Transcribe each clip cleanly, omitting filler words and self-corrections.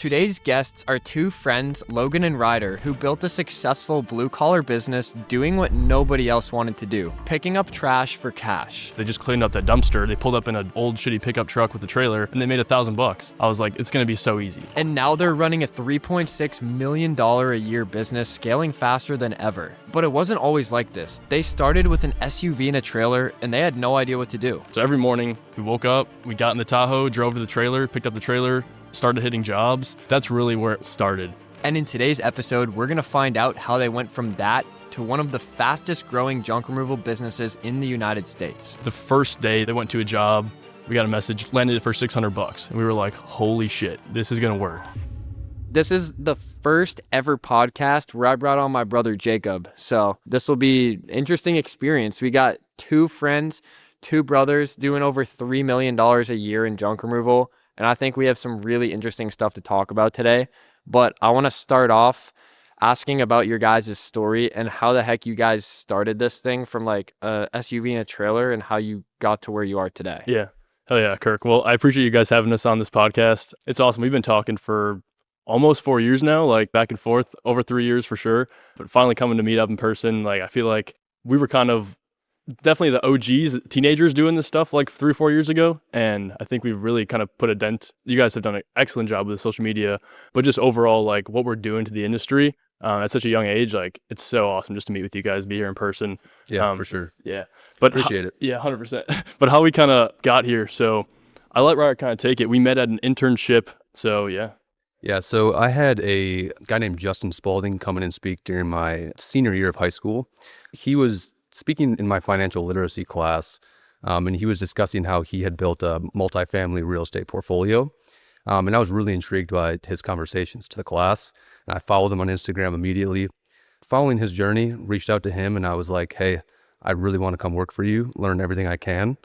Today's guests are two friends, Logan and Ryder, who built a successful blue-collar business doing what nobody else wanted to do, picking up trash for cash. They just cleaned up that dumpster. They pulled up in an old shitty pickup truck with a trailer and they made $1,000. I was like, it's gonna be so easy. And now they're running a $3.6 million a year business, scaling faster than ever. But it wasn't always like this. They started with an SUV and a trailer and they had no idea what to do. So every morning we woke up, we got in the Tahoe, drove to the trailer, picked up the trailer, started hitting jobs. That's really where it started. And in today's episode, we're gonna find out how they went from that to one of the fastest growing junk removal businesses in the United States. The first day they went to a job, we got a message, landed it for $600. And we were like, holy shit, this is gonna work. This is the first ever podcast where I brought on my brother Jacob. So this will be an interesting experience. We got two friends, two brothers doing over $3 million a year in junk removal. And I think we have some really interesting stuff to talk about today. But I want to start off asking about your guys' story and how the heck you guys started this thing from like a SUV and a trailer and how you got to where you are today. Yeah. Hell yeah, Kirk. Well, I appreciate you guys having us on this podcast. It's awesome. We've been talking for almost 4 years now, like back and forth, over 3 years for sure. But finally coming to meet up in person, like I feel like we were kind of definitely the OGs, teenagers doing this stuff like 3 or 4 years ago. And I think we've really kind of put a dent. You guys have done an excellent job with social media, but just overall, like what we're doing to the industry at such a young age, like it's so awesome just to meet with you guys, be here in person. Yeah, for sure. Yeah. But appreciate it. Yeah, 100%. But how we kind of got here. So I let Ryder kind of take it. We met at an internship. So yeah. Yeah, so I had a guy named Justin Spalding come in and speak during my senior year of high school. He was speaking in my financial literacy class, and he was discussing how he had built a multifamily real estate portfolio. And I was really intrigued by his conversations to the class. And I followed him on Instagram immediately. Following his journey, reached out to him and I was like, hey, I really want to come work for you, learn everything I can.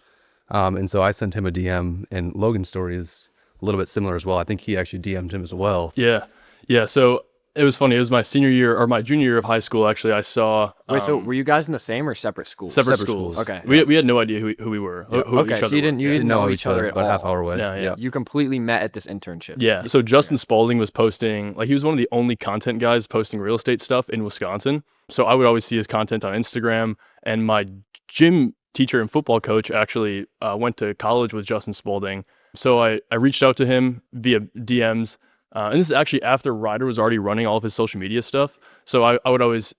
And so I sent him a DM, and Logan's story is a little bit similar as well. I think he actually DM'd him as well. Yeah. Yeah. So it was funny. It was my senior year or my junior year of high school. Actually, I saw. Wait, so were you guys in the same or separate schools? Separate schools. Okay. We had no idea who we were. Yeah. Who okay. each So other you didn't know each other at about all. half hour away. Yeah. You completely met at this internship. Yeah. So Justin Spalding was posting, like he was one of the only content guys posting real estate stuff in Wisconsin. So I would always see his content on Instagram, and my gym teacher and football coach actually went to college with Justin Spalding. So I reached out to him via DMs. And this is actually after Ryder was already running all of his social media stuff. So I would always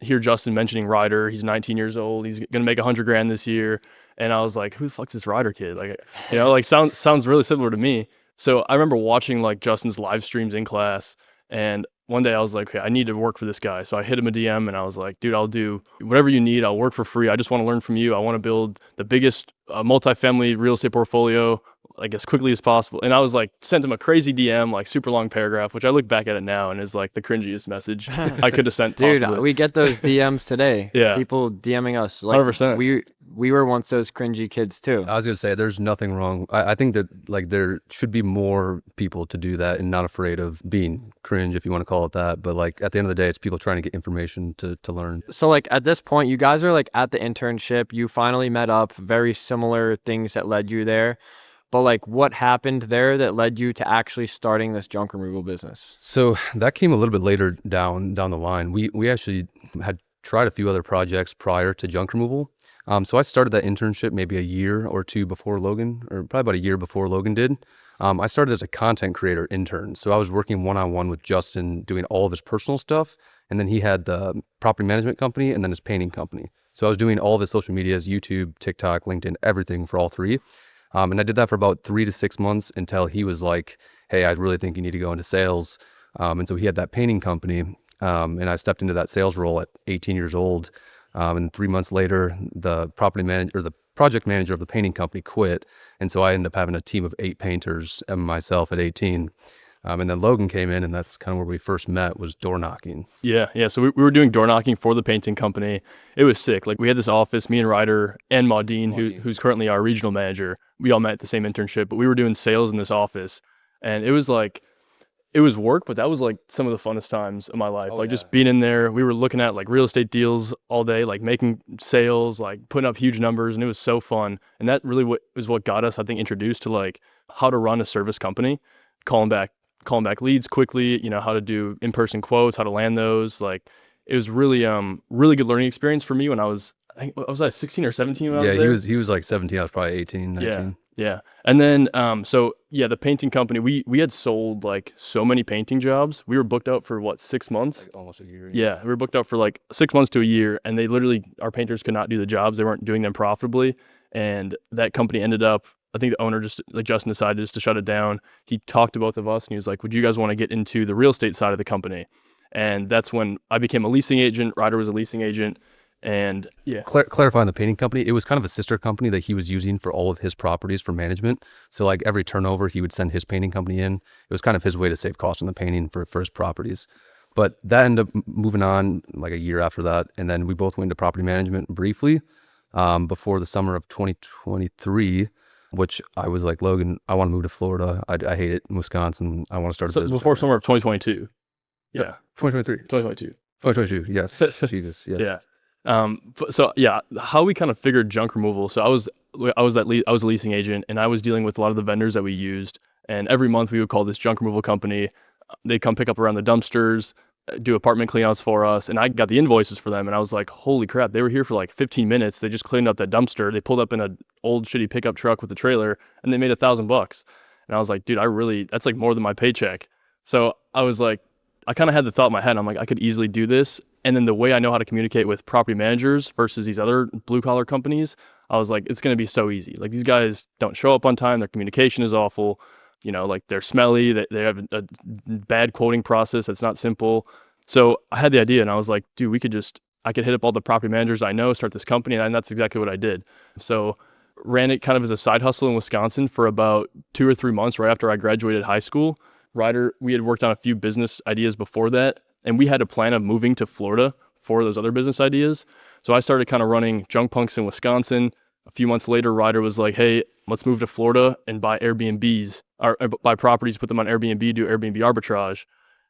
hear Justin mentioning Ryder. He's 19 years old. He's going to make $100,000 this year. And I was like, who the fuck's this Ryder kid? Like, you know, like sounds really similar to me. So I remember watching like Justin's live streams in class. And one day I was like, okay, I need to work for this guy. So I hit him a DM and I was like, dude, I'll do whatever you need. I'll work for free. I just want to learn from you. I want to build the biggest multifamily real estate portfolio like as quickly as possible. And I was like, sent him a crazy DM, like super long paragraph, which I look back at it now and is like the cringiest message I could have sent. Dude, possibly. we get those DMs today. Yeah. People DMing us. Like 100%. We were once those cringy kids too. I was going to say, there's nothing wrong. I think that like there should be more people to do that and not afraid of being cringe, if you want to call it that. But like at the end of the day, it's people trying to get information to learn. So like at this point, you guys are like at the internship. You finally met up, very similar things that led you there. But like what happened there that led you to actually starting this junk removal business? So that came a little bit later down the line. We actually had tried a few other projects prior to junk removal. So I started that internship maybe a year or two before Logan, or probably about a year before Logan did. I started as a content creator intern. So I was working one-on-one with Justin doing all of his personal stuff. And then he had the property management company and then his painting company. So I was doing all of his social medias, YouTube, TikTok, LinkedIn, everything for all three. And I did that for about 3 to 6 months until he was like, hey, I really think you need to go into sales. And so he had that painting company. And I stepped into that sales role at 18 years old. And 3 months later, the property manager or the project manager of the painting company quit. And so I ended up having a team of 8 painters and myself at 18. And then Logan came in, and that's kind of where we first met, was door knocking. Yeah. So we were doing door knocking for the painting company. It was sick. Like we had this office, me and Ryder and Maudine, who's currently our regional manager. We all met at the same internship, but we were doing sales in this office. And it was like, it was work, but that was like some of the funnest times of my life. Just being in there, we were looking at like real estate deals all day, like making sales, like putting up huge numbers, and it was so fun. And that really was what got us, I think, introduced to like how to run a service company, calling back calling back leads quickly, how to do in-person quotes, how to land those. Like, it was really really good learning experience for me when I think, was I 16 or 17 when I was there? he was like 17. I was probably 18, 19. Yeah. And then, the painting company, we had sold like so many painting jobs. We were booked out for 6 months? Like almost a year. Yeah, we were booked out for like 6 months to a year, and our painters could not do the jobs. They weren't doing them profitably. And that company ended up, I think the owner Justin decided just to shut it down. He talked to both of us and he was like, would you guys want to get into the real estate side of the company? And that's when I became a leasing agent. Ryder was a leasing agent. And yeah. Clarifying the painting company, it was kind of a sister company that he was using for all of his properties for management. So like every turnover, he would send his painting company in. It was kind of his way to save costs on the painting for his properties. But that ended up moving on like a year after that. And then we both went into property management briefly before the summer of 2023, which I was like, Logan, I want to move to Florida. I hate it in Wisconsin. I want to start a business. Before summer of 2022. Yeah. 2023. 2022. 2022, yes. Jesus, yes. Yeah. How we kind of figured junk removal. So I was a leasing agent, and I was dealing with a lot of the vendors that we used. And every month we would call this junk removal company. They'd come pick up around the dumpsters, do apartment cleanouts for us, and I got the invoices for them. And I was like, holy crap! They were here for like 15 minutes. They just cleaned up that dumpster. They pulled up in an old shitty pickup truck with a trailer, and they made $1,000. And I was like, dude, that's like more than my paycheck. So I was like, I kind of had the thought in my head. I'm like, I could easily do this. And then the way I know how to communicate with property managers versus these other blue collar companies, I was like, it's going to be so easy. Like, these guys don't show up on time. Their communication is awful. Like, they're smelly. They have a bad quoting process that's not simple. So I had the idea, and I was like, dude, I could hit up all the property managers I know, start this company. And that's exactly what I did. So ran it kind of as a side hustle in Wisconsin for about 2 or 3 months right after I graduated high school. Ryder, we had worked on a few business ideas before that. And we had a plan of moving to Florida for those other business ideas. So I started kind of running junk punks in Wisconsin. A few months later, Ryder was like, hey, let's move to Florida and buy Airbnbs, or buy properties, put them on Airbnb, do Airbnb arbitrage.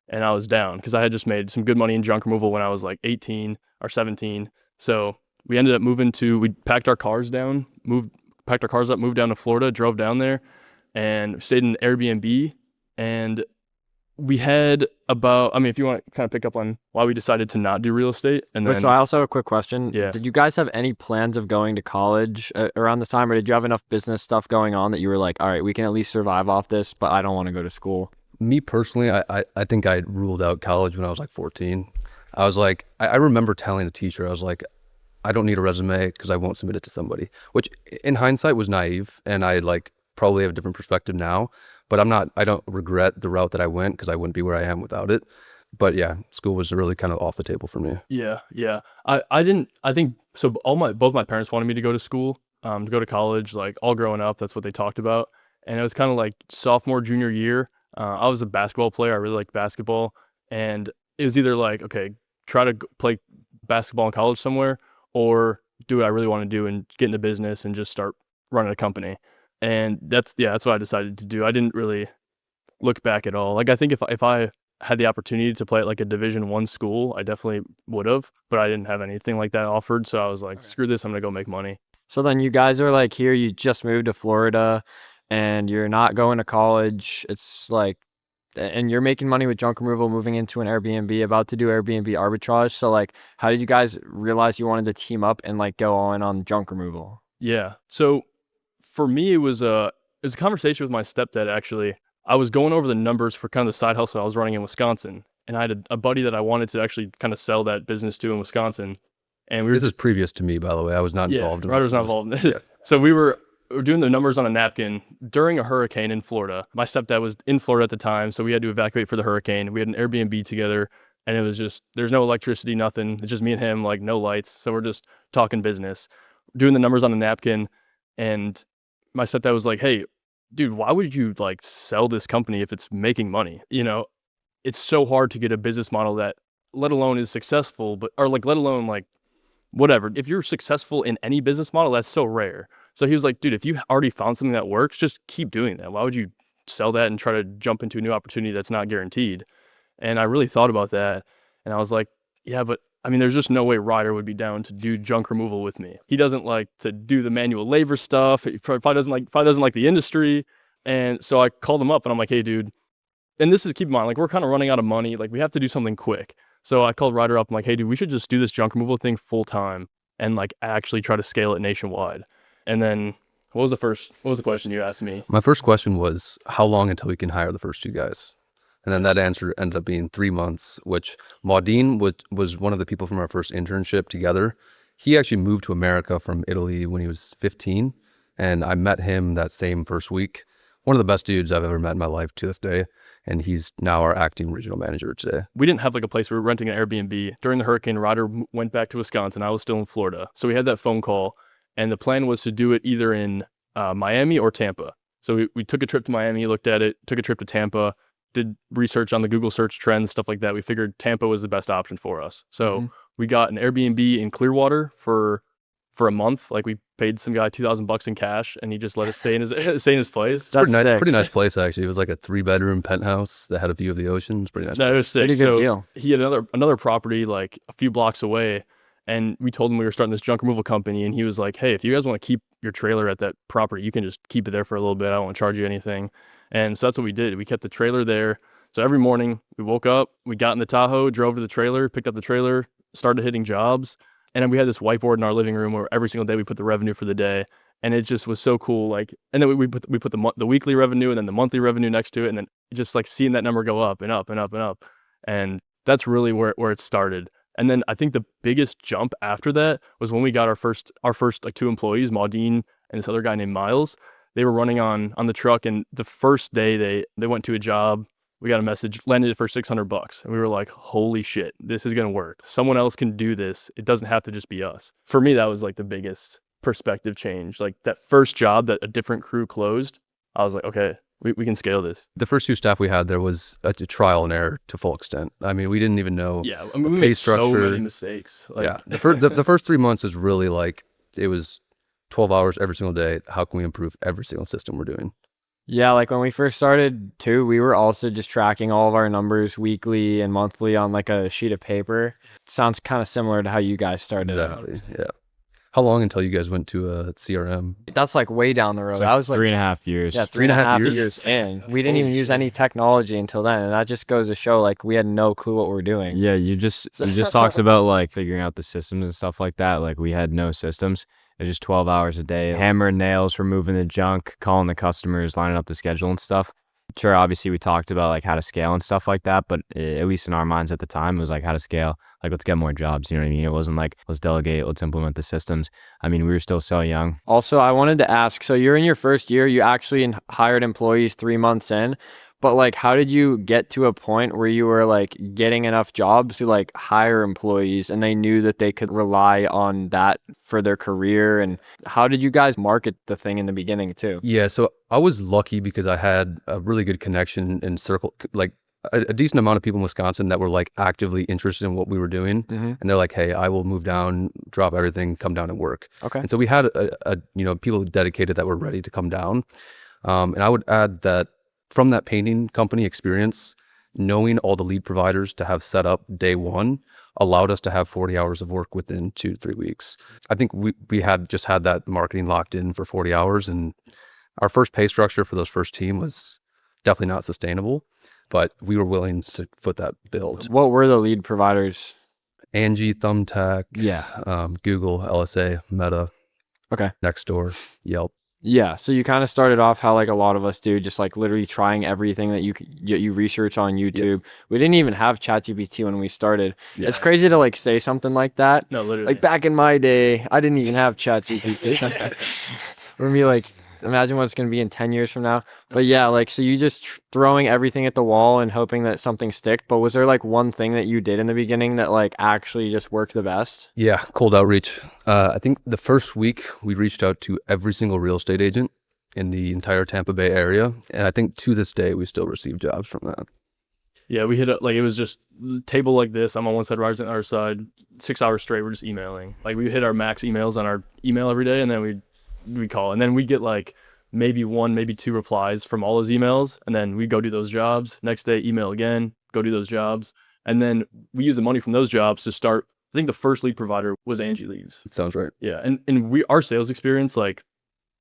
And I was down because I had just made some good money in junk removal when I was like 18 or 17. So we ended up we packed our cars up, moved down to Florida, drove down there, and stayed in Airbnb. And we had if you want to kind of pick up on why we decided to not do real estate. And then, so I also have a quick question. Yeah. Did you guys have any plans of going to college around this time, or did you have enough business stuff going on that you were like, all right, we can at least survive off this, but I don't want to go to school? Me personally, I think I ruled out college when I was like 14. I was like, I remember telling a teacher, I was like, I don't need a resume because I won't submit it to somebody, which in hindsight was naive, and I like probably have a different perspective now. But I don't regret the route that I went because I wouldn't be where I am without it. But yeah, school was really kind of off the table for me. Yeah. I think so. Both my parents wanted me to go to school, to go to college, like all growing up. That's what they talked about. And it was kind of like sophomore, junior year. I was a basketball player. I really liked basketball. And it was either like, okay, try to play basketball in college somewhere, or do what I really want to do and get into business and just start running a company. And that's what I decided to do. I didn't really look back at all. Like, I think if I had the opportunity to play at like a Division I school, I definitely would have, but I didn't have anything like that offered. So I was like, screw this, I'm going to go make money. So then you guys are like here, you just moved to Florida and you're not going to college. It's like, and you're making money with junk removal, moving into an Airbnb, about to do Airbnb arbitrage. So like, how did you guys realize you wanted to team up and like go on junk removal? Yeah. So for me, it was a conversation with my stepdad, actually. I was going over the numbers for kind of the side hustle I was running in Wisconsin. And I had a buddy that I wanted to actually kind of sell that business to in Wisconsin. And This is previous to me, by the way. I was not involved. Ryder was not involved in this. Yeah. So we were doing the numbers on a napkin during a hurricane in Florida. My stepdad was in Florida at the time, so we had to evacuate for the hurricane. We had an Airbnb together, and it was just, there's no electricity, nothing. It's just me and him, like no lights. So we're just talking business, doing the numbers on a napkin. And my stepdad was like, hey, dude, why would you like sell this company if it's making money? It's so hard to get a business model that, let alone is successful, let alone like whatever. If you're successful in any business model, that's so rare. So he was like, dude, if you already found something that works, just keep doing that. Why would you sell that and try to jump into a new opportunity that's not guaranteed? And I really thought about that. And I was like, yeah, but I mean, there's just no way Ryder would be down to do junk removal with me. He doesn't like to do the manual labor stuff. He probably doesn't like the industry. And so I called him up and I'm like, hey, dude, and this is, keep in mind, like, we're kind of running out of money. Like, we have to do something quick. So I called Ryder up. I'm like, hey, dude, we should just do this junk removal thing full time and like actually try to scale it nationwide. And then what was the question you asked me? My first question was, how long until we can hire the first 2 guys? And then that answer ended up being 3 months, which Maudine was one of the people from our first internship together. He actually moved to America from Italy when he was 15, and I met him that same first week. One of the best dudes I've ever met in my life to this day, and he's now our acting regional manager today. We didn't have like a place. We were renting an Airbnb. During the hurricane, Ryder went back to Wisconsin. I was still in Florida. So we had that phone call, and the plan was to do it either in Miami or Tampa. So we took a trip to Miami, looked at it, took a trip to Tampa, did research on the Google search trends, stuff like that. We figured Tampa was the best option for us. So we got an Airbnb in Clearwater for a month. Like, we paid some guy $2,000 in cash, and he just let us stay in his place. That's sick. Pretty nice place, actually. It was like a 3-bedroom penthouse that had a view of the ocean. It's pretty nice. That was sick. Pretty good deal. He had another property like a few blocks away, and we told him we were starting this junk removal company, and he was like, hey, if you guys want to keep your trailer at that property, you can just keep it there for a little bit. I don't want to charge you anything. And so that's what we did. We kept the trailer there. So every morning we woke up, we got in the Tahoe, drove to the trailer, picked up the trailer, started hitting jobs. And then we had this whiteboard in our living room where every single day we put the revenue for the day. And it just was so cool. Like, and then we put the weekly revenue and then the monthly revenue next to it. And then just like seeing that number go up and up and up and up. And that's really where it started. And then I think the biggest jump after that was when we got our first like 2 employees, Maudine and this other guy named Miles. They were running on the truck, and the first day they went to a job. We got a message, landed it for $600. And we were like, holy shit, this is going to work. Someone else can do this. It doesn't have to just be us. For me, that was like the biggest perspective change. Like, that first job that a different crew closed, I was like, okay, we can scale this. The first 2 staff we had, there was a trial and error to full extent. I mean, we didn't even know Yeah, I mean, we pay made so structure. many mistakes. Like, Yeah, the first 3 months is really like, it was 12 hours every single day. How can we improve every single system we're doing? Yeah, like when we first started too, we were also just tracking all of our numbers weekly and monthly on like a sheet of paper. Sounds kind of similar to how you guys started out. Exactly. Yeah. How long until you guys went to a CRM? That's like way down the road. It's like That was like 3.5 years. Yeah, 3.5 years years in. We didn't even use any technology until then, and that just goes to show like we had no clue what we're doing. Yeah, you just talked about like figuring out the systems and stuff like that. Like, we had no systems. It was just 12 hours a day, hammer and nails, removing the junk, calling the customers, lining up the schedule and stuff. Sure, obviously we talked about like how to scale and stuff like that, but at least in our minds at the time, it was like how to scale. Like, let's get more jobs, you know what I mean? It wasn't like, let's delegate, let's implement the systems. I mean, we were still so young. Also, I wanted to ask, so you're in your first year, you actually hired employees 3 months in, but like, how did you get to a point where you were like getting enough jobs to like hire employees and they knew that they could rely on that for their career? And how did you guys market the thing in the beginning too? Yeah, so I was lucky because I had a really good connection and circle, like a decent amount of people in Wisconsin that were like actively interested in what we were doing. And they're like, hey, I will move down, drop everything, come down and work. Okay. And so we had people dedicated that were ready to come down. And I would add that from that painting company experience, knowing all the lead providers to have set up day one allowed us to have 40 hours of work within 2 to 3 weeks. I think we had that marketing locked in for 40 hours, and our first pay structure for those first team was definitely not sustainable, but we were willing to foot that build. What were the lead providers? Angie, Thumbtack, Yeah. Google, LSA, Meta, Okay. Nextdoor, Yelp. Yeah, so you kind of started off how like a lot of us do, just like literally trying everything that you research on YouTube. We didn't even have ChatGPT when we started. Yeah. It's crazy to like say something like that. No, literally. Like back in my day, I didn't even have ChatGPT. For me, like, imagine what it's going to be in 10 years from now. But yeah, like, so you just throwing everything at the wall and hoping that something stick. But was there like one thing that you did in the beginning that like actually just worked the best? Yeah, cold outreach. I think the first week we reached out to every single real estate agent in the entire Tampa Bay area. And I think to this day, we still receive jobs from that. Yeah, we hit it, like, it was just table like this. I'm on one side, Ryder's on the other side. 6 hours straight, we're just emailing. Like, we hit our max emails on our email every day, and then we call, and then we get like maybe 1, maybe 2 replies from all those emails, and then we go do those jobs. Next day, email again, go do those jobs, and then we use the money from those jobs to start. I think the first lead provider was Angie Leads. It sounds right. Yeah, and our sales experience, like,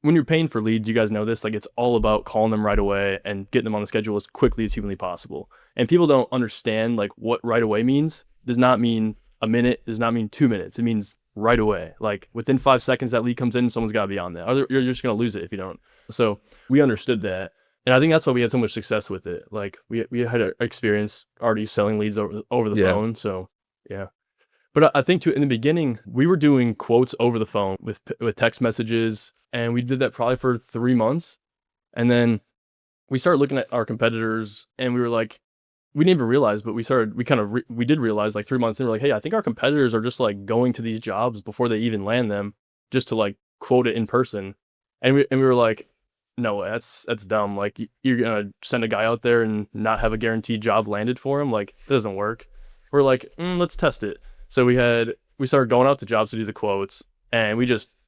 when you're paying for leads, you guys know this, like it's all about calling them right away and getting them on the schedule as quickly as humanly possible. And people don't understand like what right away means. Does not mean a minute, does not mean 2 minutes. It means right away. Like within 5 seconds that lead comes in, someone's got to be on that. Or you're just going to lose it if you don't. So we understood that. And I think that's why we had so much success with it. Like we had an experience already selling leads over the phone. So yeah. But I think too, in the beginning, we were doing quotes over the phone with text messages, and we did that probably for 3 months. And then we started looking at our competitors, and we were like, we didn't even realize, but we did realize like 3 months in, we're like, hey, I think our competitors are just like going to these jobs before they even land them just to like quote it in person. And we were like, no, that's dumb. Like you're going to send a guy out there and not have a guaranteed job landed for him. Like it doesn't work. We're like, let's test it. So we started going out to jobs to do the quotes, and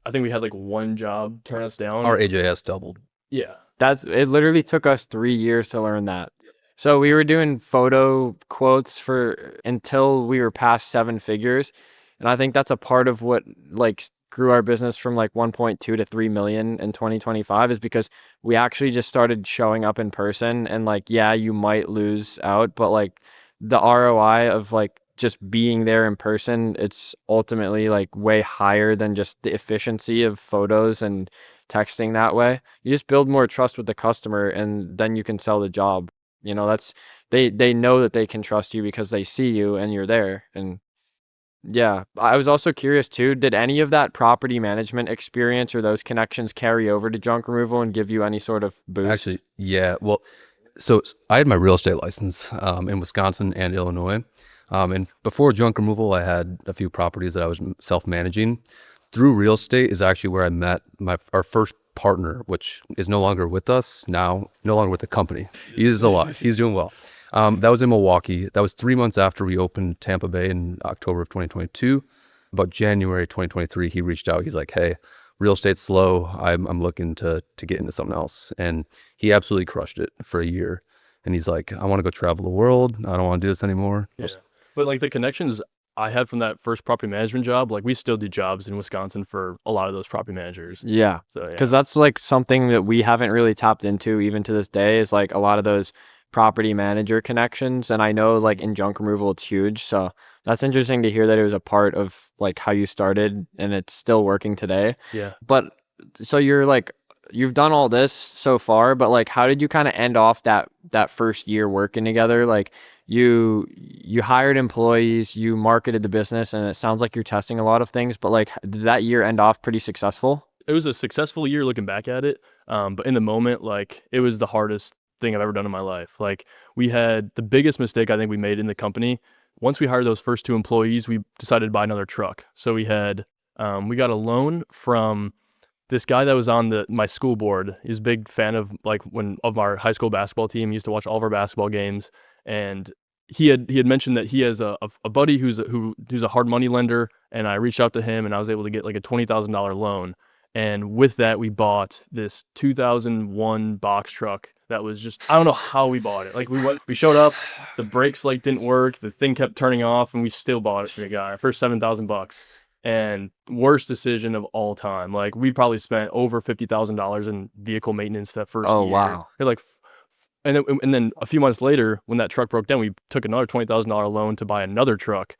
I think we had like one job turn us down. Our AJS doubled. Yeah. It literally took us 3 years to learn that. So we were doing photo quotes until we were past 7 figures. And I think that's a part of what like grew our business from like 1.2 to 3 million in 2025 is because we actually just started showing up in person, and like, yeah, you might lose out, but like the ROI of like just being there in person, it's ultimately like way higher than just the efficiency of photos and texting that way. You just build more trust with the customer, and then you can sell the job. You know, they know that they can trust you because they see you and you're there. And yeah, I was also curious too, did any of that property management experience or those connections carry over to junk removal and give you any sort of boost? Actually, yeah. Well, so I had my real estate license in Wisconsin and Illinois. And before junk removal, I had a few properties that I was self-managing. Through real estate is actually where I met our first partner, which is no longer with us now, no longer with the company. He is alive. He's doing well. That was in Milwaukee. That was 3 months after we opened Tampa Bay in October of 2022. About January 2023, he reached out. He's like, hey, real estate's slow. I'm looking to get into something else. And he absolutely crushed it for a year. And he's like, I want to go travel the world. I don't want to do this anymore. Yeah. But like the connections I had from that first property management job, like we still do jobs in Wisconsin for a lot of those property managers. Yeah. So because that's like something that we haven't really tapped into even to this day, is like a lot of those property manager connections. And I know like in junk removal, it's huge. So that's interesting to hear that it was a part of like how you started and it's still working today. Yeah. But so you've done all this so far, but like how did you kind of end off that first year working together? Like you hired employees, you marketed the business, and it sounds like you're testing a lot of things, but like did that year end off pretty successful? It was a successful year looking back at it. But in the moment, like it was the hardest thing I've ever done in my life. Like we had the biggest mistake I think we made in the company. Once we hired those first 2 employees, we decided to buy another truck. So we got a loan from this guy that was on my school board. He's a big fan of of our high school basketball team. He used to watch all of our basketball games, and he had mentioned that he has a buddy who's a hard money lender, and I reached out to him and I was able to get like a $20,000 loan. And with that, we bought this 2001 box truck that was just, I don't know how we bought it. Like we showed up, the brakes like didn't work, the thing kept turning off, and we still bought it. We got our first $7,000. And worst decision of all time. Like we probably spent over $50,000 in vehicle maintenance that first year. Oh wow! And then a few months later, when that truck broke down, we took another $20,000 loan to buy another truck,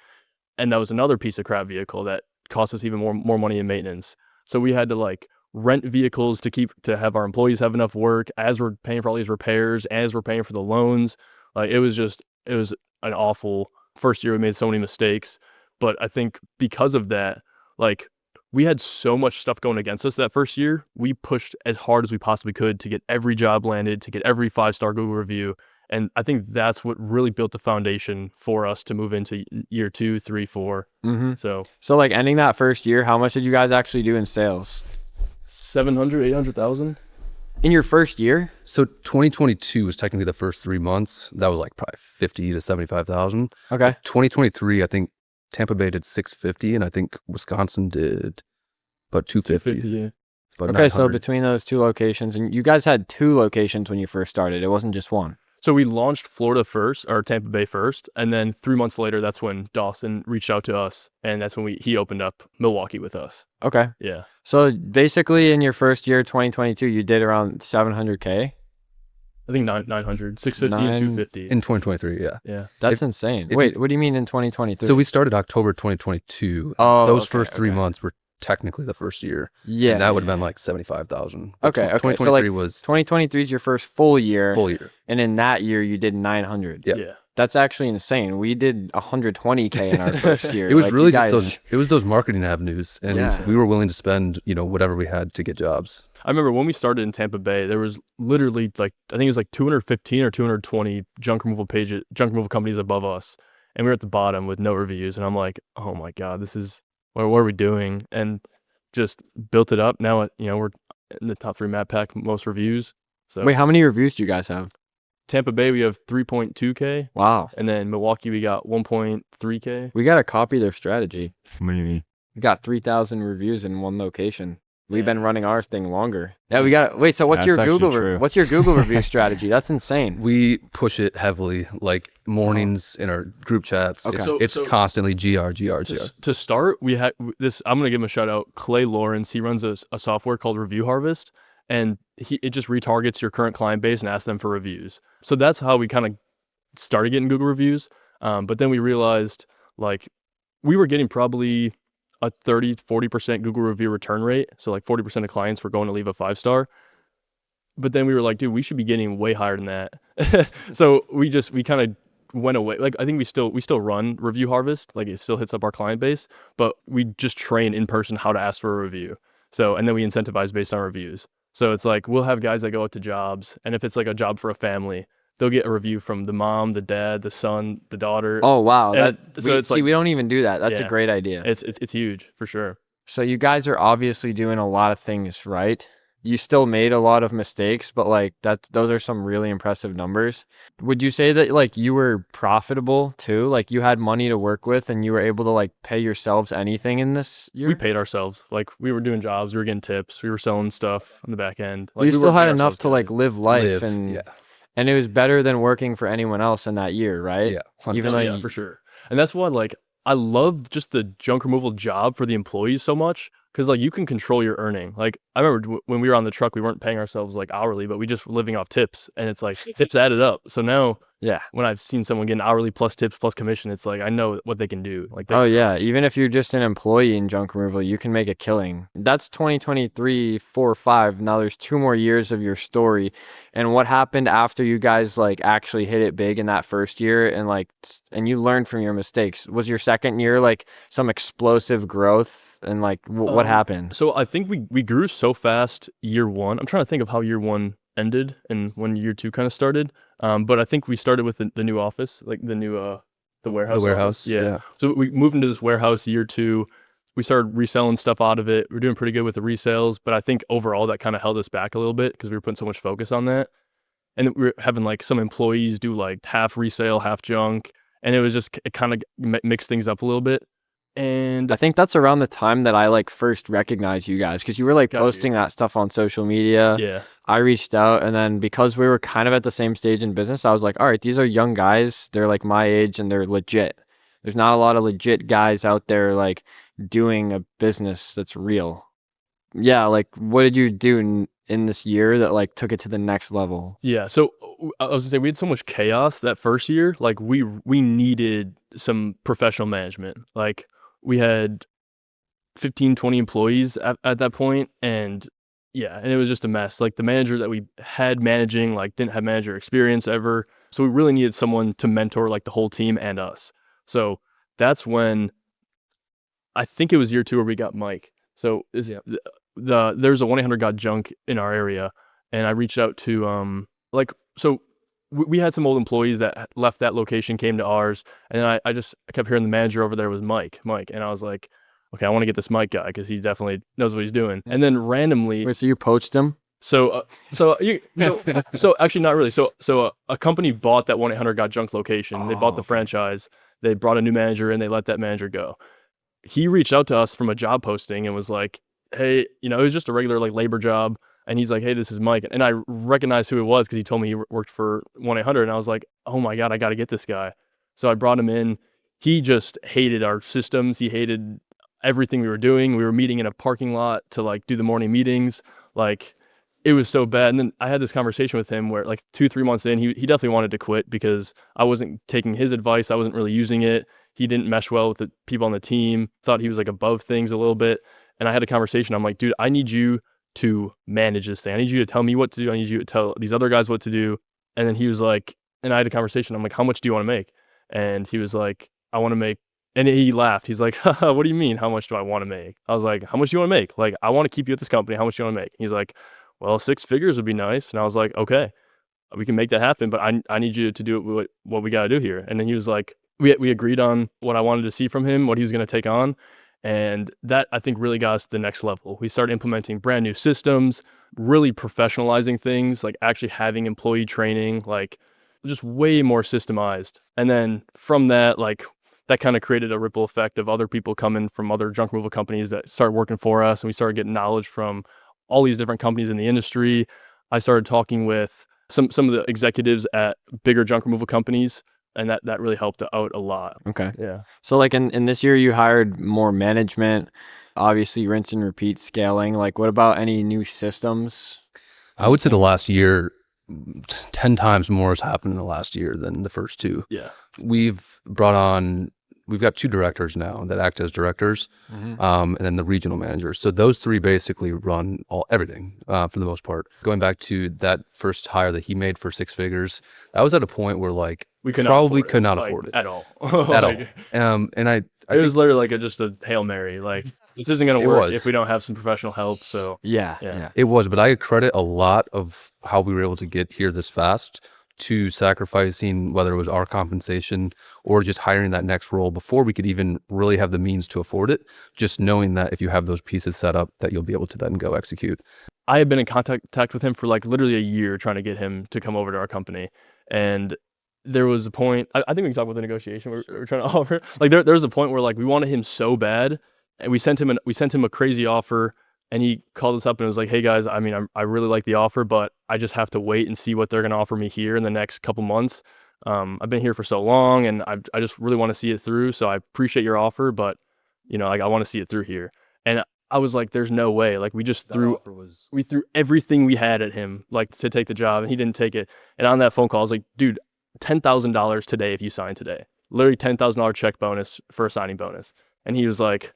and that was another piece of crap vehicle that cost us even more money in maintenance. So we had to like rent vehicles to have our employees have enough work as we're paying for all these repairs, as we're paying for the loans. Like it was an awful first year. We made so many mistakes. But I think because of that, like we had so much stuff going against us that first year. We pushed as hard as we possibly could to get every job landed, to get every 5-star Google review. And I think that's what really built the foundation for us to move into year 2, 3, 4. Mm-hmm. So like ending that first year, how much did you guys actually do in sales? 700, 800,000. In your first year? So 2022 was technically the first 3 months. That was like probably 50 to 75,000. Okay. 2023, I think Tampa Bay did 650, and I think Wisconsin did about 250. Yeah. About Okay, so 900. between those 2 locations, and you guys had 2 locations when you first started. It wasn't just one. So we launched Florida first, or Tampa Bay first, and then 3 months later, that's when Dawson reached out to us, and that's when he opened up Milwaukee with us. Okay. Yeah. So basically in your first year, 2022, you did around 700K? I think 900, 650 and 250. In 2023, yeah. Yeah. That's insane. if Wait, what do you mean in 2023? So we started October 2022. Oh, Those okay, first 3 okay. months were technically the first year. Yeah. And that would have been like 75,000. Okay, okay. 2023 So like was 2023 is your first full year. full year. And in that year, you did 900. Yeah. Yeah. That's actually insane. We did 120K in our first year. It was Like, really you just guys- those marketing avenues, and Yeah. we were willing to spend whatever we had to get jobs. I remember when we started in Tampa Bay, there was literally like, I think it was like 215 or 220 junk removal companies above us. And we were at the bottom with no reviews. And I'm like, oh my God, what are we doing? And just built it up. Now, we're in the top 3 map pack, most reviews. So Wait, how many reviews do you guys have? Tampa Bay, we have 3.2K. Wow. And then Milwaukee, we got 1.3K. We got to copy their strategy. What do you mean? We got 3,000 reviews in one location. We've Yeah. been running our thing longer. Yeah, we got. Wait, so what's That's your actually Google? true. What's your Google review strategy? That's insane. We push it heavily, like mornings in our group chats. Okay. It's So- constantly GR. To start, we had this. I'm gonna give him a shout out. Clay Lawrence. He runs a software called Review Harvest, and it just retargets your current client base and asks them for reviews. So that's how we kind of started getting Google reviews. But then we realized like we were getting probably a 30-40% Google review return rate. So like 40% of clients were going to leave a 5-star. But then we were like, dude, we should be getting way higher than that. So we kind of went away. Like I think we still run Review Harvest. Like it still hits up our client base, but we just train in person how to ask for a review. So and then we incentivize based on reviews. So it's like we'll have guys that go out to jobs, and if it's like a job for a family, they'll get a review from the mom, the dad, the son, the daughter. Oh wow. And so it's like we don't even do that. That's a Yeah. great idea. it's huge for sure. So you guys are obviously doing a lot of things right. You still made a lot of mistakes, but like those are some really impressive numbers. Would you say that like you were profitable too? Like you had money to work with and you were able to like pay yourselves anything in this year? We paid ourselves. Like we were doing jobs, we were getting tips, we were selling stuff on the back end. Like, you we still were had paying enough ourselves to like good. live life and yeah. and it was better than working for anyone else in that year, right? Yeah. Even Oh, though yeah, you- for sure. And that's why like I love just the junk removal job for the employees so much because like you can control your earning. Like I remember when we were on the truck, we weren't paying ourselves like hourly, but we just were living off tips, and it's like tips added up. So now yeah. when I've seen someone get an hourly plus tips plus commission, it's like I know what they can do. Like they Oh can yeah, crush. even if you're just an employee in junk removal, you can make a killing. That's 2023, 4, 5. Now there's 2 more years of your story. And what happened after you guys like actually hit it big in that first year and you learned from your mistakes? Was your second year like some explosive growth and like what happened? So I think we grew so fast year 1. I'm trying to think of how year 1 ended and when year 2 kind of started. But I think we started with the new office, like the new the warehouse. The warehouse. office. Yeah. So we moved into this warehouse year 2. We started reselling stuff out of it. We were doing pretty good with the resales, but I think overall that kind of held us back a little bit because we were putting so much focus on that. And we were having like some employees do like half resale, half junk, and it kind of mixed things up a little bit. And I think that's around the time that I like first recognized you guys because you were like Got you. posting that stuff on social media. yeah, I reached out and then because we were kind of at the same stage in business, I was like, all right, these are young guys. They're like my age and they're legit. There's not a lot of legit guys out there like doing a business that's real. Yeah, like what did you do in this year that like took it to the next level? yeah. So I was gonna say we had so much chaos that first year. Like we needed some professional management. Like we had 15, 20 employees at that point, and yeah, and it was just a mess. Like the manager that we had managing like didn't have manager experience ever. So we really needed someone to mentor like the whole team and us. So that's when I think it was year 2 where we got Mike. So there's a 1-800 got junk in our area, and I reached out to we had some old employees that left that location, came to ours, and then I kept hearing the manager over there was Mike, and I was like, okay, I want to get this Mike guy because he definitely knows what he's doing. And then randomly, Wait, so you poached him? so actually not really. So a company bought that 1-800 got junk location. They bought the franchise. They brought a new manager and they let that manager go. He reached out to us from a job posting and was like, hey, it was just a regular like labor job. And he's like, hey, this is Mike. And I recognized who it was because he told me he worked for 1-800. And I was like, oh my God, I got to get this guy. So I brought him in. He just hated our systems. He hated everything we were doing. We were meeting in a parking lot to like do the morning meetings. Like, it was so bad. And then I had this conversation with him where like 2-3 months in, he definitely wanted to quit because I wasn't taking his advice. I wasn't really using it. He didn't mesh well with the people on the team, thought he was like above things a little bit. And I had a conversation. I'm like, dude, I need you to manage this thing. I need you to tell me what to do. I need you to tell these other guys what to do. And then he was like, and I had a conversation. I'm like, how much do you want to make? And he was like, I want to make, and he laughed. He's like, what do you mean? How much do I want to make? I was like, how much do you want to make? Like, I want to keep you at this company. How much do you want to make? He's like, well, 6 figures would be nice. And I was like, okay, we can make that happen, but I need you to do what we got to do here. And then he was like, we agreed on what I wanted to see from him, what he was going to take on. And that, I think, really got us to the next level. We started implementing brand new systems, really professionalizing things, like actually having employee training, like just way more systemized. And then from that, like that kind of created a ripple effect of other people coming from other junk removal companies that started working for us. And we started getting knowledge from all these different companies in the industry. I started talking with some of the executives at bigger junk removal companies, and that really helped out a lot. Okay. Yeah. So like in this year you hired more management, obviously rinse and repeat scaling. Like what about any new systems? I would say the last year, 10 times more has happened in the last year than the first 2. Yeah. We've got 2 directors now that act as directors, and then the regional managers. So those 3 basically run everything for the most part. Going back to that first hire that he made for 6 figures, that was at a point where like We could not afford it at all. at all. And I it was literally like just a Hail Mary. Like, this isn't going to work if we don't have some professional help. So Yeah. it was, but I credit a lot of how we were able to get here this fast to sacrificing whether it was our compensation or just hiring that next role before we could even really have the means to afford it. Just knowing that if you have those pieces set up, that you'll be able to then go execute. I had been in contact with him for like literally a year trying to get him to come over to our company. And there was a point, I think we can talk about the negotiation we're trying to offer. Like there was a point where like we wanted him so bad, and we sent him a crazy offer. And he called us up and was like, hey guys, I mean, I really like the offer, but I just have to wait and see what they're going to offer me here in the next couple months. I've been here for so long, and I just really want to see it through. So I appreciate your offer, but like I want to see it through here. And I was like, there's no way. Like we threw everything we had at him, like to take the job, and he didn't take it. And on that phone call, I was like, dude, $10,000 today if you sign today. Literally $10,000 check bonus for a signing bonus. And he was like,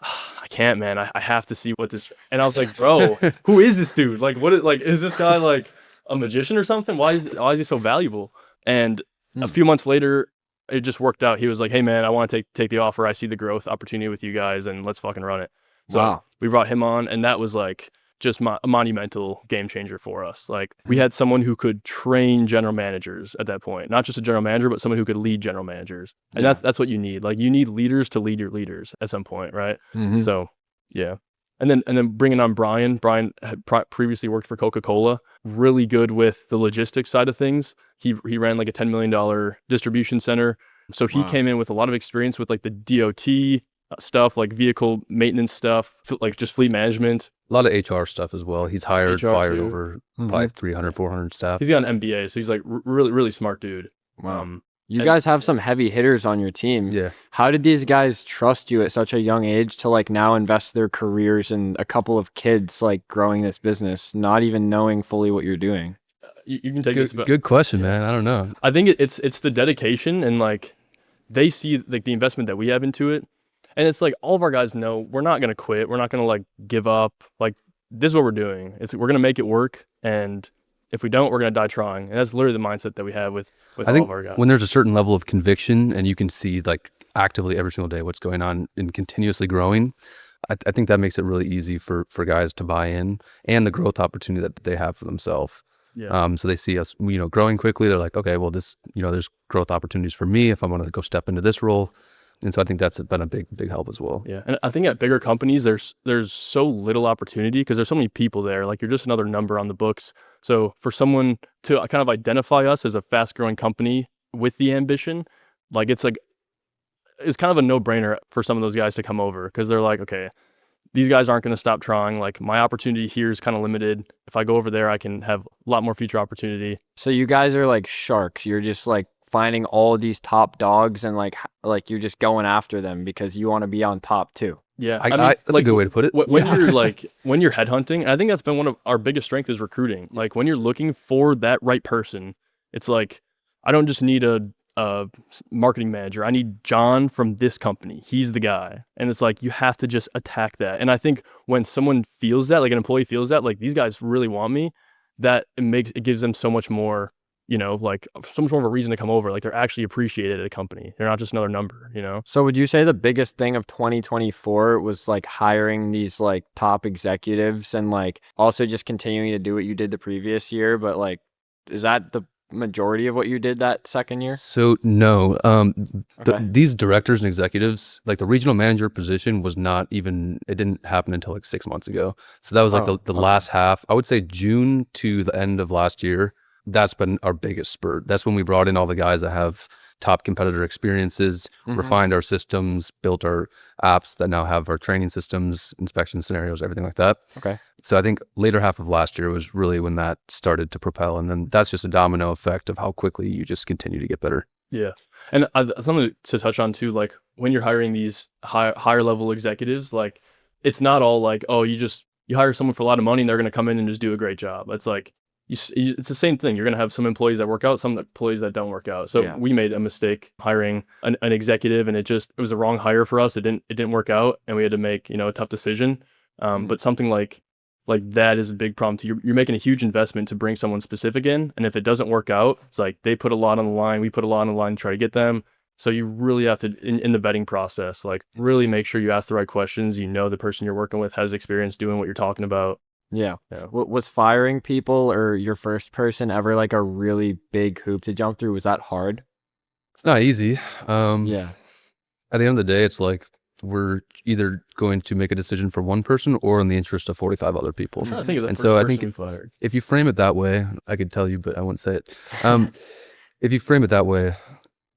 I can't, man. I have to see what this. And I was like, bro, who is this dude? Like, is this guy like a magician or something? Why is he so valuable? And a few months later, it just worked out. He was like, hey man, I want to take the offer. I see the growth opportunity with you guys, and let's fucking run it. So we brought him on, and that was like just a monumental game changer for us. Like we had someone who could train general managers at that point, not just a general manager, but someone who could lead general managers. And that's what you need. Like you need leaders to lead your leaders at some point, right? So yeah. And then bringing on Brian had previously worked for Coca-Cola, really good with the logistics side of things. He ran like a $10 million distribution center. So he came in with a lot of experience with like the DOT stuff, like vehicle maintenance stuff, like just fleet management. A lot of HR stuff as well. He's fired too. over probably 300, 400 staff. He's got an MBA, so he's like really, really smart dude. Wow. You guys have some heavy hitters on your team. Yeah. How did these guys trust you at such a young age to like now invest their careers in a couple of kids like growing this business, not even knowing fully what you're doing? You can take this. Good question, man. I don't know. I think it's the dedication, and like they see like the investment that we have into it. And it's like all of our guys know we're not going to quit. We're not going to like give up. Like this is what we're doing. We're going to make it work. And if we don't, we're going to die trying. And that's literally the mindset that we have with all of our guys. When there's a certain level of conviction and you can see like actively every single day what's going on and continuously growing, I think that makes it really easy for guys to buy in, and the growth opportunity that they have for themselves. Yeah. So they see us, growing quickly. They're like, okay, well this, there's growth opportunities for me if I want to go step into this role. And so I think that's been a big help as well. Yeah. And I think at bigger companies, there's so little opportunity because there's so many people there. Like you're just another number on the books. So for someone to kind of identify us as a fast growing company with the ambition, like it's kind of a no brainer for some of those guys to come over, because they're like, okay, these guys aren't going to stop trying. Like, my opportunity here is kind of limited. If I go over there, I can have a lot more future opportunity. So you guys are like sharks. You're just like finding all of these top dogs and like you're just going after them because you want to be on top too. Yeah, that's a good way to put it. When you're when you're headhunting, I think that's been one of our biggest strengths is recruiting. Like, when you're looking for that right person, it's like, I don't just need a marketing manager. I need John from this company. He's the guy. And it's like, you have to just attack that. And I think when someone feels that, like an employee feels that, like, these guys really want me, that it gives them so much more, like so much more of a reason to come over. Like, they're actually appreciated at a company. They're not just another number, So would you say the biggest thing of 2024 was like hiring these like top executives and like also just continuing to do what you did the previous year? But like, is that the majority of what you did that second year? So no, Okay. these directors and executives, like the regional manager position was not even, it didn't happen until like 6 months ago. So that was like the last half, I would say June to the end of last year. That's been our biggest spurt. That's when we brought in all the guys that have top competitor experiences, refined our systems, built our apps that now have our training systems, inspection scenarios, everything like that. Okay. So I think later half of last year was really when that started to propel. And then that's just a domino effect of how quickly you just continue to get better. Yeah. And something to touch on too, like when you're hiring these higher level executives, like it's not all like, oh, you hire someone for a lot of money and they're going to come in and just do a great job. It's like, it's the same thing. You're going to have some employees that work out, some employees that don't work out. So we made a mistake hiring an executive, and it was the wrong hire for us. It didn't work out, and we had to make, a tough decision. But something like that is a big problem too. You're making a huge investment to bring someone specific in, and if it doesn't work out, it's like they put a lot on the line, we put a lot on the line to try to get them. So you really have to, in the vetting process, like really make sure you ask the right questions. The person you're working with has experience doing what you're talking about. Yeah. Was firing people or your first person ever like a really big hoop to jump through? Was that hard? It's not easy. Yeah. At the end of the day, it's like we're either going to make a decision for one person or in the interest of 45 other people. I'm trying to think of the And first so I person think we fired. if you frame it that way, I could tell you, but I wouldn't say it. If you frame it that way,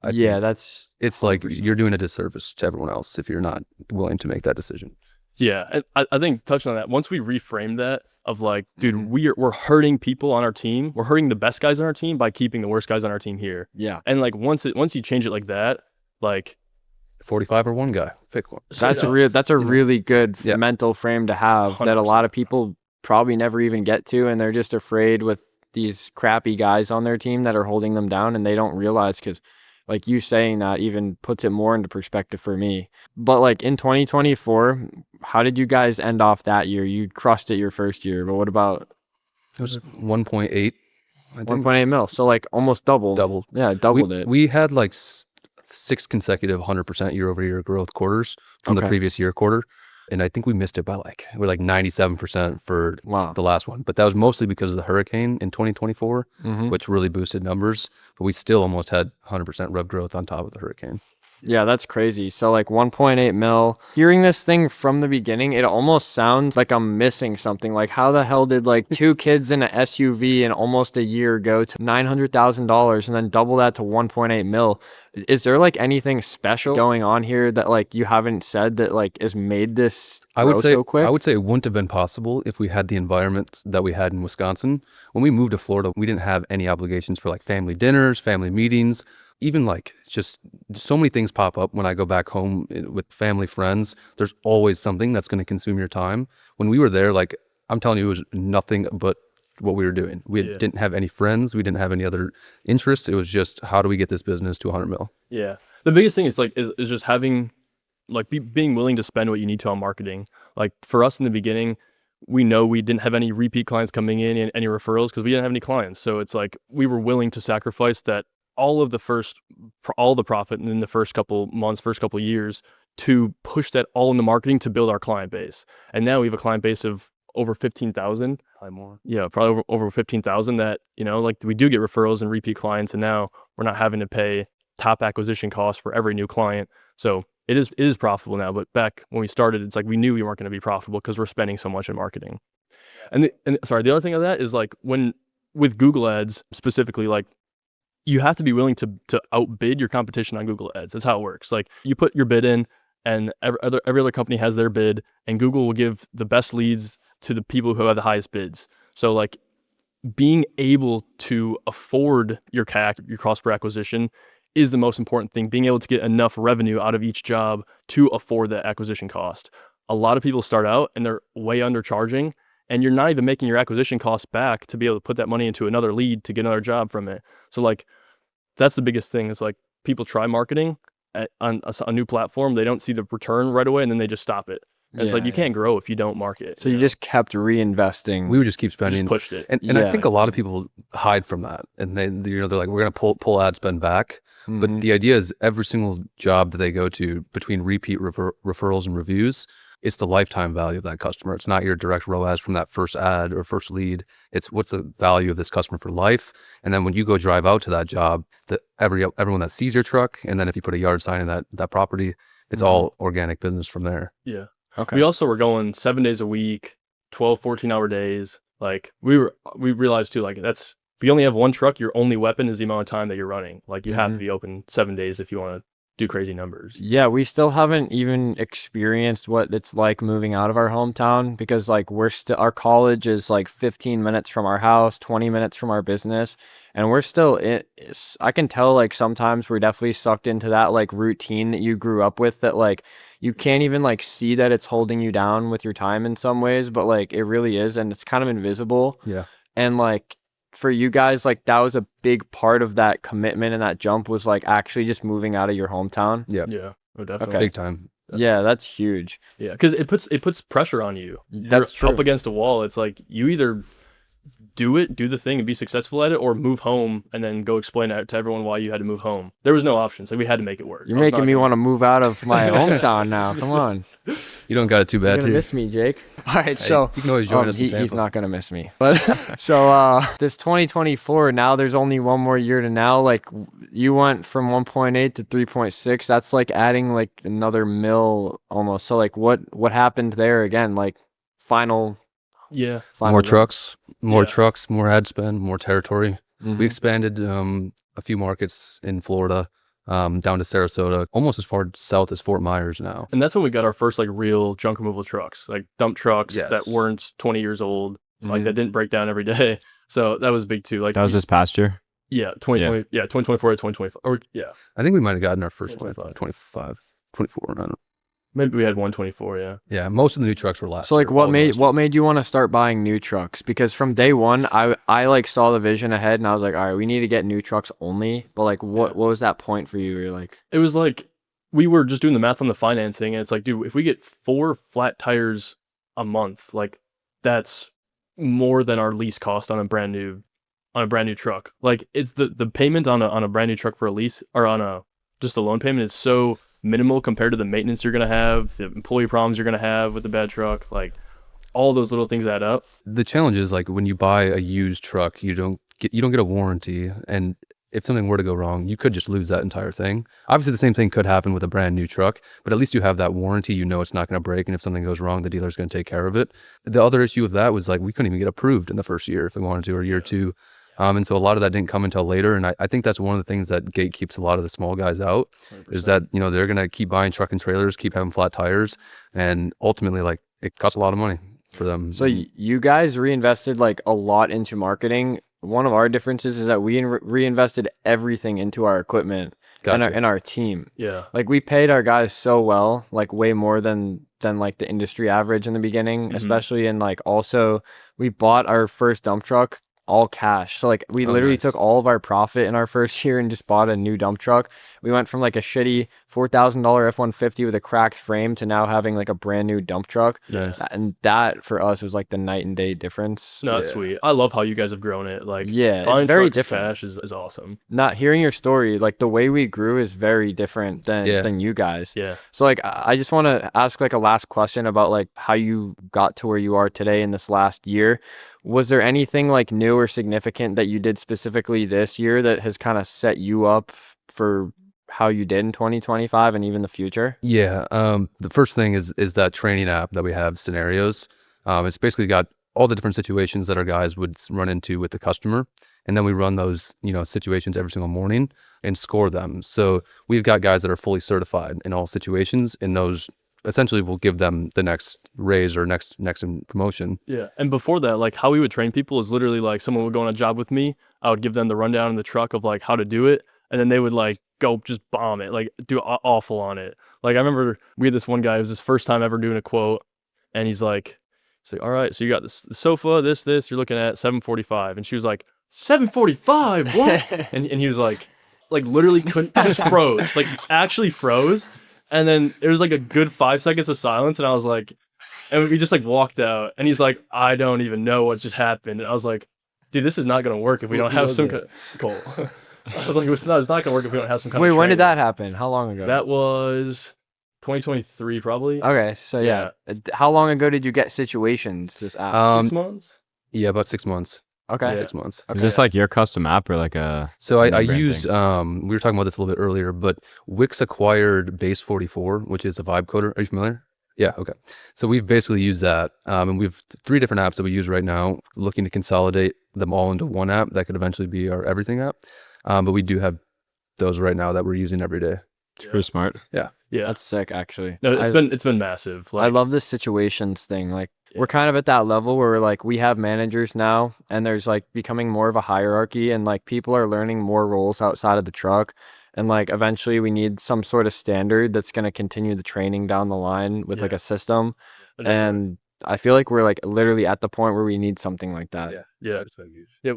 I think that's it's like you're doing a disservice to everyone else if you're not willing to make that decision. Yeah, and I think touching on that, once we reframe that of like, dude, we're hurting people on our team. We're hurting the best guys on our team by keeping the worst guys on our team here. Yeah. And like once you change it like that, like 45 or one guy, pick one. That's a really good mental frame to have that a lot of people probably never even get to, and they're just afraid with these crappy guys on their team that are holding them down, and they don't realize, because like you saying that even puts it more into perspective for me. But like in 2024, how did you guys end off that year? You crushed it your first year, but what about? It was 1.8. 1.8 mil. So like almost doubled. Yeah, doubled it. We had like 6 consecutive 100% year over year growth quarters from the previous year quarter. And I think we missed it by we're like 97% for the last one. But that was mostly because of the hurricane in 2024, which really boosted numbers. But we still almost had 100% rev growth on top of the hurricane. Yeah, that's crazy. So like 1.8 mil. Hearing this thing from the beginning, it almost sounds like I'm missing something. Like, how the hell did like 2 kids in an SUV in almost a year go to $900,000 and then double that to 1.8 mil? Is there like anything special going on here that like you haven't said that like has made this grow so quick? I would say it wouldn't have been possible if we had the environment that we had in Wisconsin. When we moved to Florida, we didn't have any obligations for like family dinners, family meetings. Even like just so many things pop up when I go back home with family, friends. There's always something that's going to consume your time. When we were there, like I'm telling you, it was nothing but what we were doing. We didn't have any friends. We didn't have any other interests. It was just, how do we get this business to 100 mil? Yeah. The biggest thing is like is just having like being willing to spend what you need to on marketing. Like for us in the beginning, we know we didn't have any repeat clients coming in and any referrals because we didn't have any clients. So it's like we were willing to sacrifice that all the profit in the first couple months, first couple years to push that all in the marketing to build our client base. And now we have a client base of over 15,000. Probably more. Yeah, probably over 15,000 that, like we do get referrals and repeat clients, and now we're not having to pay top acquisition costs for every new client. So it is profitable now, but back when we started, it's like we knew we weren't going to be profitable because we're spending so much in marketing. And the other thing of that is like with Google ads specifically, like you have to be willing to outbid your competition on Google ads. That's how it works. Like you put your bid in and every other company has their bid, and Google will give the best leads to the people who have the highest bids. So like being able to afford your CAC, your cost per acquisition, is the most important thing. Being able to get enough revenue out of each job to afford that acquisition cost. A lot of people start out and they're way undercharging, and you're not even making your acquisition costs back to be able to put that money into another lead to get another job from it. So like that's the biggest thing, is like people try marketing on a new platform, they don't see the return right away, and then they just stop it. And it's like you can't grow if you don't market. So you just kept reinvesting. We would just keep spending. Just pushed it. And I think a lot of people hide from that, and they're like, we're going to pull ad spend back. But the idea is every single job that they go to, between repeat referrals and reviews, it's the lifetime value of that customer. It's not your direct ROAS from that first ad or first lead. It's what's the value of this customer for life. And then when you go drive out to that job, everyone that sees your truck, and then if you put a yard sign in that property, it's all organic business from there. Yeah. Okay. We also were going 7 days a week, 12, 14-hour days. Like we realized too, like if you only have one truck, your only weapon is the amount of time that you're running. Like you have to be open 7 days if you want to do crazy numbers. Yeah, we still haven't even experienced what it's like moving out of our hometown, because like our college is like 15 minutes from our house, 20 minutes from our business, and we're still I can tell like sometimes we're definitely sucked into that like routine that you grew up with, that like you can't even like see that it's holding you down with your time in some ways, but like it really is, and it's kind of invisible. Yeah. And like for you guys, like that was a big part of that commitment, and that jump was like actually just moving out of your hometown. Yeah. Yeah. Oh, definitely. Okay. Big time. Yeah, that's huge. Yeah, because it puts pressure on you. That's You're true. up against a wall. It's like you either do the thing and be successful at it, or move home and then go explain it to everyone why you had to move home. There was no options. Like we had to make it work. You're making me want to move out of my hometown now. Come on. You don't got it too You're bad gonna here. miss me, Jake. All right, so You can always join us in he's Tampa. not gonna miss me. But so this 2024, now there's only one more year to now. Like you went from 1.8 to 3.6. That's like adding like another mil almost. So like what happened there again? Like final Yeah. More jump. trucks, more Yeah. trucks, more ad spend, more territory. Mhm. We expanded a few markets in Florida, down to Sarasota, almost as far south as Fort Myers now. And that's when we got our first like real junk removal trucks, like dump trucks Yes. that weren't 20 years old, like Mhm. that didn't break down every day. So that was big too. Like That was this past year. yeah, 2020, 2024 to 2025, or yeah, I think we might have gotten our first 25. 24. I don't know. maybe we had 124. Yeah. Yeah, most of the new trucks were last So like year, what all made last what made you want to start buying new trucks? Because from day one, I like saw the vision ahead, and I was like, all right, we need to get new trucks only. But like, what was that point for you? Where you're like, It was like we were just doing the math on the financing, and it's like, dude, if we get 4 flat tires a month, like that's more than our lease cost on a brand new truck. Like it's the payment on a brand new truck for a lease, or on just a loan payment, is so minimal compared to the maintenance you're gonna have, the employee problems you're gonna have with the bad truck. Like all those little things add up. The challenge is like when you buy a used truck, you don't get a warranty, and if something were to go wrong, you could just lose that entire thing. Obviously, the same thing could happen with a brand new truck, but at least you have that warranty. You know it's not going to break, and if something goes wrong, the dealer's going to take care of it. The other issue with that was like we couldn't even get approved in the first year if we wanted to, or year two. And so a lot of that didn't come until later. And I think that's one of the things that gatekeeps a lot of the small guys out 100%. is that, you know, they're going to keep buying truck and trailers, keep having flat tires. And ultimately, like, it costs a lot of money for them. so you guys reinvested like a lot into marketing. One of our differences is that we reinvested everything into our equipment Gotcha. and our team. Yeah. Like we paid our guys so well, like way more than like the industry average in the beginning, Mhm. especially in like also we bought our first dump truck all cash. So like we Oh, literally nice. took all of our profit in our first year and just bought a new dump truck. We went from like a shitty $4,000 F-150 with a cracked frame to now having like a brand new dump truck. Nice. And that for us was like the night and day difference. No, that's sweet. I love how you guys have grown it. Like Yeah, it's buying very trucks different. cash is awesome. Not hearing your story, like the way we grew is very different Yeah. than you guys. Yeah. So like I just want to ask like a last question about like how you got to where you are today in this last year. Was there anything like new or significant that you did specifically this year that has kind of set you up for how you did in 2025 and even the future? Yeah. The first thing is that training app that we have, Scenarios. It's basically got all the different situations that our guys would run into with the customer. And then we run those, situations every single morning and score them. So we've got guys that are fully certified in all situations, and those essentially will give them the next raise or next promotion. Yeah. And before that, like how we would train people is literally like someone would go on a job with me. I would give them the rundown in the truck of like how to do it. And then they would like go just bomb it, like do awful on it. Like I remember we had this one guy, it was his first time ever doing a quote. And he's like, all right, so you got this the sofa, this, you're looking at $745. And she was like, $745, what? and he was like literally couldn't, just froze, like actually froze. And then there was like a good 5 seconds of silence, and I was like, and we just like walked out, and he's like, I don't even know what just happened. And I was like, dude, this is not gonna work if we don't have some Cole. I was like, it's not gonna work if we don't have some kind of Wait, when training. did that happen? How long ago? That was 2023 probably. Okay, so yeah. How long ago did you get situations this app? 6 months. Yeah, about 6 months. Okay. 6 months. Okay. Is this like your custom app or like a? So I brand used, thing? we were talking about this a little bit earlier, but Wix acquired Base 44, which is a vibe coder. Are you familiar? Yeah. Okay. So we've basically used that, and we've 3 different apps that we use right now, looking to consolidate them all into one app that could eventually be our everything app. But we do have those right now that we're using every day. It's pretty smart. Yeah. That's sick, actually. No, it's been massive. I love this situations thing. Like we're kind of at that level where like we have managers now, and there's like becoming more of a hierarchy, and like people are learning more roles outside of the truck. And like eventually we need some sort of standard that's going to continue the training down the line with like a system. And I feel like we're like literally at the point where we need something like that. Yeah.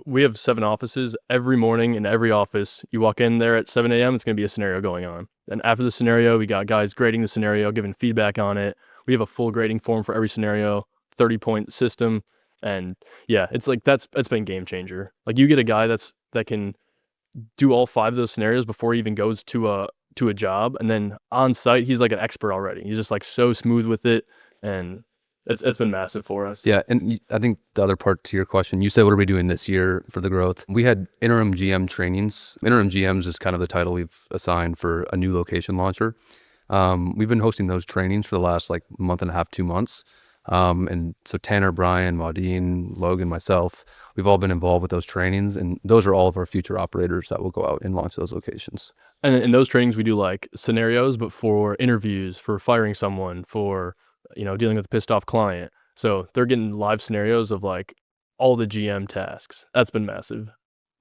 We have 7 offices. Every morning in every office, you walk in there at 7 a.m., it's going to be a scenario going on. And after the scenario, we got guys grading the scenario, giving feedback on it. We have a full grading form for every scenario, 30-point system. And yeah, it's like that's been game changer. Like you get a guy that can do all 5 of those scenarios before he even goes to a job, and then on site he's like an expert already. He's just like so smooth with it, and it's been massive for us. Yeah, and I think the other part to your question, you said, what are we doing this year for the growth? We had interim GM trainings. Interim GMs is kind of the title we've assigned for a new location launcher. We've been hosting those trainings for the last like month and a half, 2 months. And so Tanner, Brian, Maudine, Logan, myself, we've all been involved with those trainings, and those are all of our future operators that will go out and launch those locations. And in those trainings, we do like scenarios, but for interviews, for firing someone, for dealing with a pissed off client. So they're getting live scenarios of like all the GM tasks. That's been massive.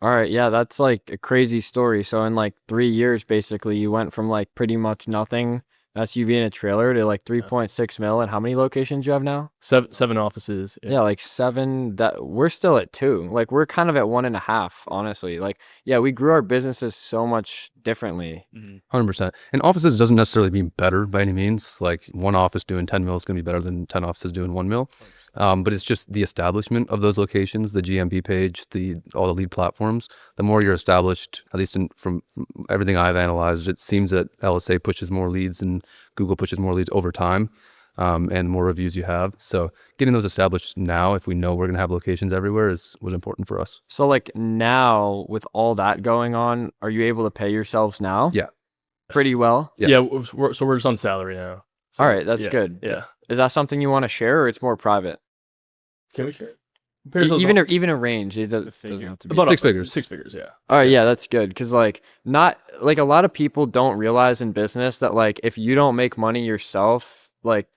All right. Yeah, that's like a crazy story. So in like 3 years, basically, you went from like pretty much nothing SUV in a trailer to like 3.6 mil. And how many locations you have now? 7 offices. Yeah, like 7. That we're still at 2. Like we're kind of at 1.5, honestly. Like, yeah, we grew our businesses so much differently. 100%. And offices doesn't necessarily mean better by any means. Like one office doing 10 mil is going to be better than 10 offices doing 1 mil. But it's just the establishment of those locations, the GMB page, all the lead platforms. The more you're established, at least from everything I've analyzed, it seems that LSA pushes more leads and Google pushes more leads over time, and the more reviews you have. So getting those established now, if we know we're going to have locations everywhere, was important for us. So like now with all that going on, are you able to pay yourselves now? Yeah. Pretty well? Yeah, we're just on salary now. So, all right, that's good. Yeah. Is that something you want to share, or it's more private? Can we share? Even a range, it doesn't have to be. About 6 figures. 6 figures, yeah. All right, yeah, that's good, because like not like a lot of people don't realize in business that like if you don't make money yourself, like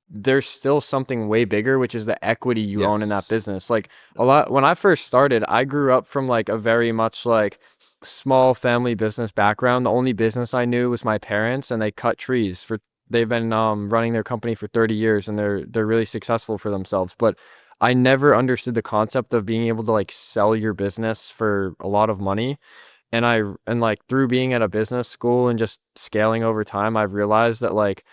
there's still something way bigger, which is the equity you own in that business. Like a lot when I first started, I grew up from like a very much like small family business background. The only business I knew was my parents, and they cut trees for. They've been running their company for 30 years, and they're really successful for themselves. But I never understood the concept of being able to like sell your business for a lot of money. And like through being at a business school and just scaling over time, I've realized that like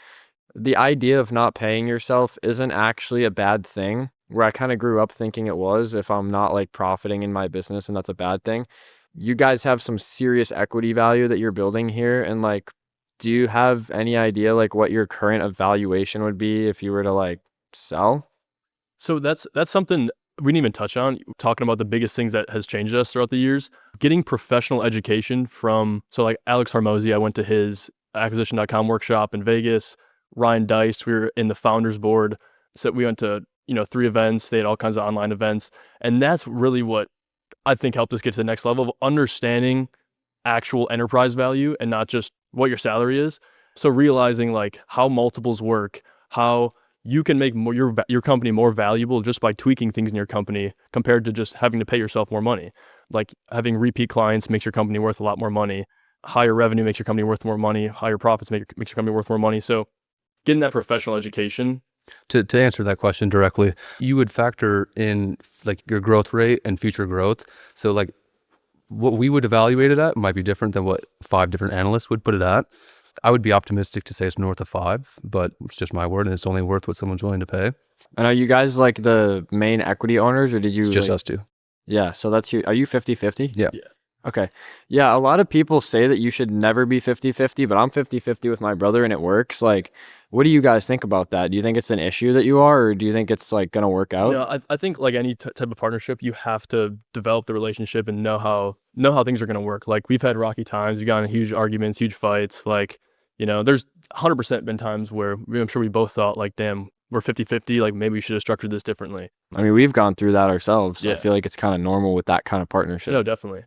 the idea of not paying yourself isn't actually a bad thing, where I kind of grew up thinking it was, if I'm not like profiting in my business, and that's a bad thing. You guys have some serious equity value that you're building here, and like, do you have any idea like what your current evaluation would be if you were to like sell? So that's something we didn't even touch on, talking about the biggest things that has changed us throughout the years. Getting professional education from, so like Alex Harmozy, I went to his acquisition.com workshop in Vegas. Ryan Deist, we were in the founders board. So we went to 3 events. They had all kinds of online events. And that's really what I think helped us get to the next level of understanding actual enterprise value and not just what your salary is. So realizing like how multiples work, how you can make your company more valuable just by tweaking things in your company compared to just having to pay yourself more money. Like having repeat clients makes your company worth a lot more money. Higher revenue makes your company worth more money. Higher profits makes your company worth more money. So getting that professional education. To answer that question directly, you would factor in like your growth rate and future growth. So like what we would evaluate it at might be different than what 5 different analysts would put it at. I would be optimistic to say it's north of 5, but it's just my word, and it's only worth what someone's willing to pay. And are you guys like the main equity owners, or did you? It's just like, us two. Yeah, so that's you. Are you 50-50? Yeah. Okay. Yeah, a lot of people say that you should never be 50-50, but I'm 50-50 with my brother and it works. Like, what do you guys think about that? Do you think it's an issue that you are, or do you think it's like going to work out? No, I think like any type of partnership, you have to develop the relationship and know how things are going to work. Like we've had rocky times, we've gotten huge arguments, huge fights. Like, there's 100% been times where I'm sure we both thought like, damn, we're 50-50, like maybe we should have structured this differently. I mean, we've gone through that ourselves. So I Yeah. feel like it's kind of normal with that kind of partnership. No, definitely.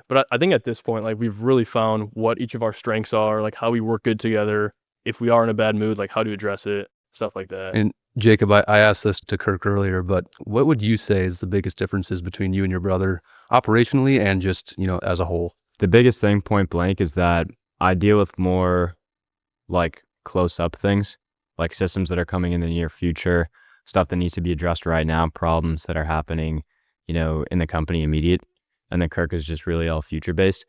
But I think at this point, like we've really found what each of our strengths are, like how we work good together. If we are in a bad mood, like how to address it, stuff like that. And Jacob, I asked this to Kirk earlier, but what would you say is the biggest differences between you and your brother operationally and just, as a whole? The biggest thing, point blank, is that I deal with more like close up things, like systems that are coming in the near future, stuff that needs to be addressed right now, problems that are happening, in the company immediate. And then Kirk is just really all future based.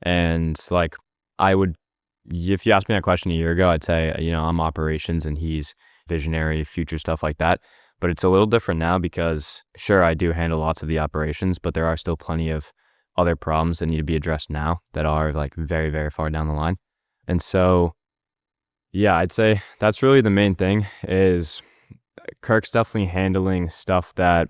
And like if you asked me that question a year ago, I'd say, I'm operations and he's visionary, future stuff like that. But it's a little different now because sure, I do handle lots of the operations, but there are still plenty of other problems that need to be addressed now that are like very, very far down the line. And so, yeah, I'd say that's really the main thing is Kirk's definitely handling stuff that,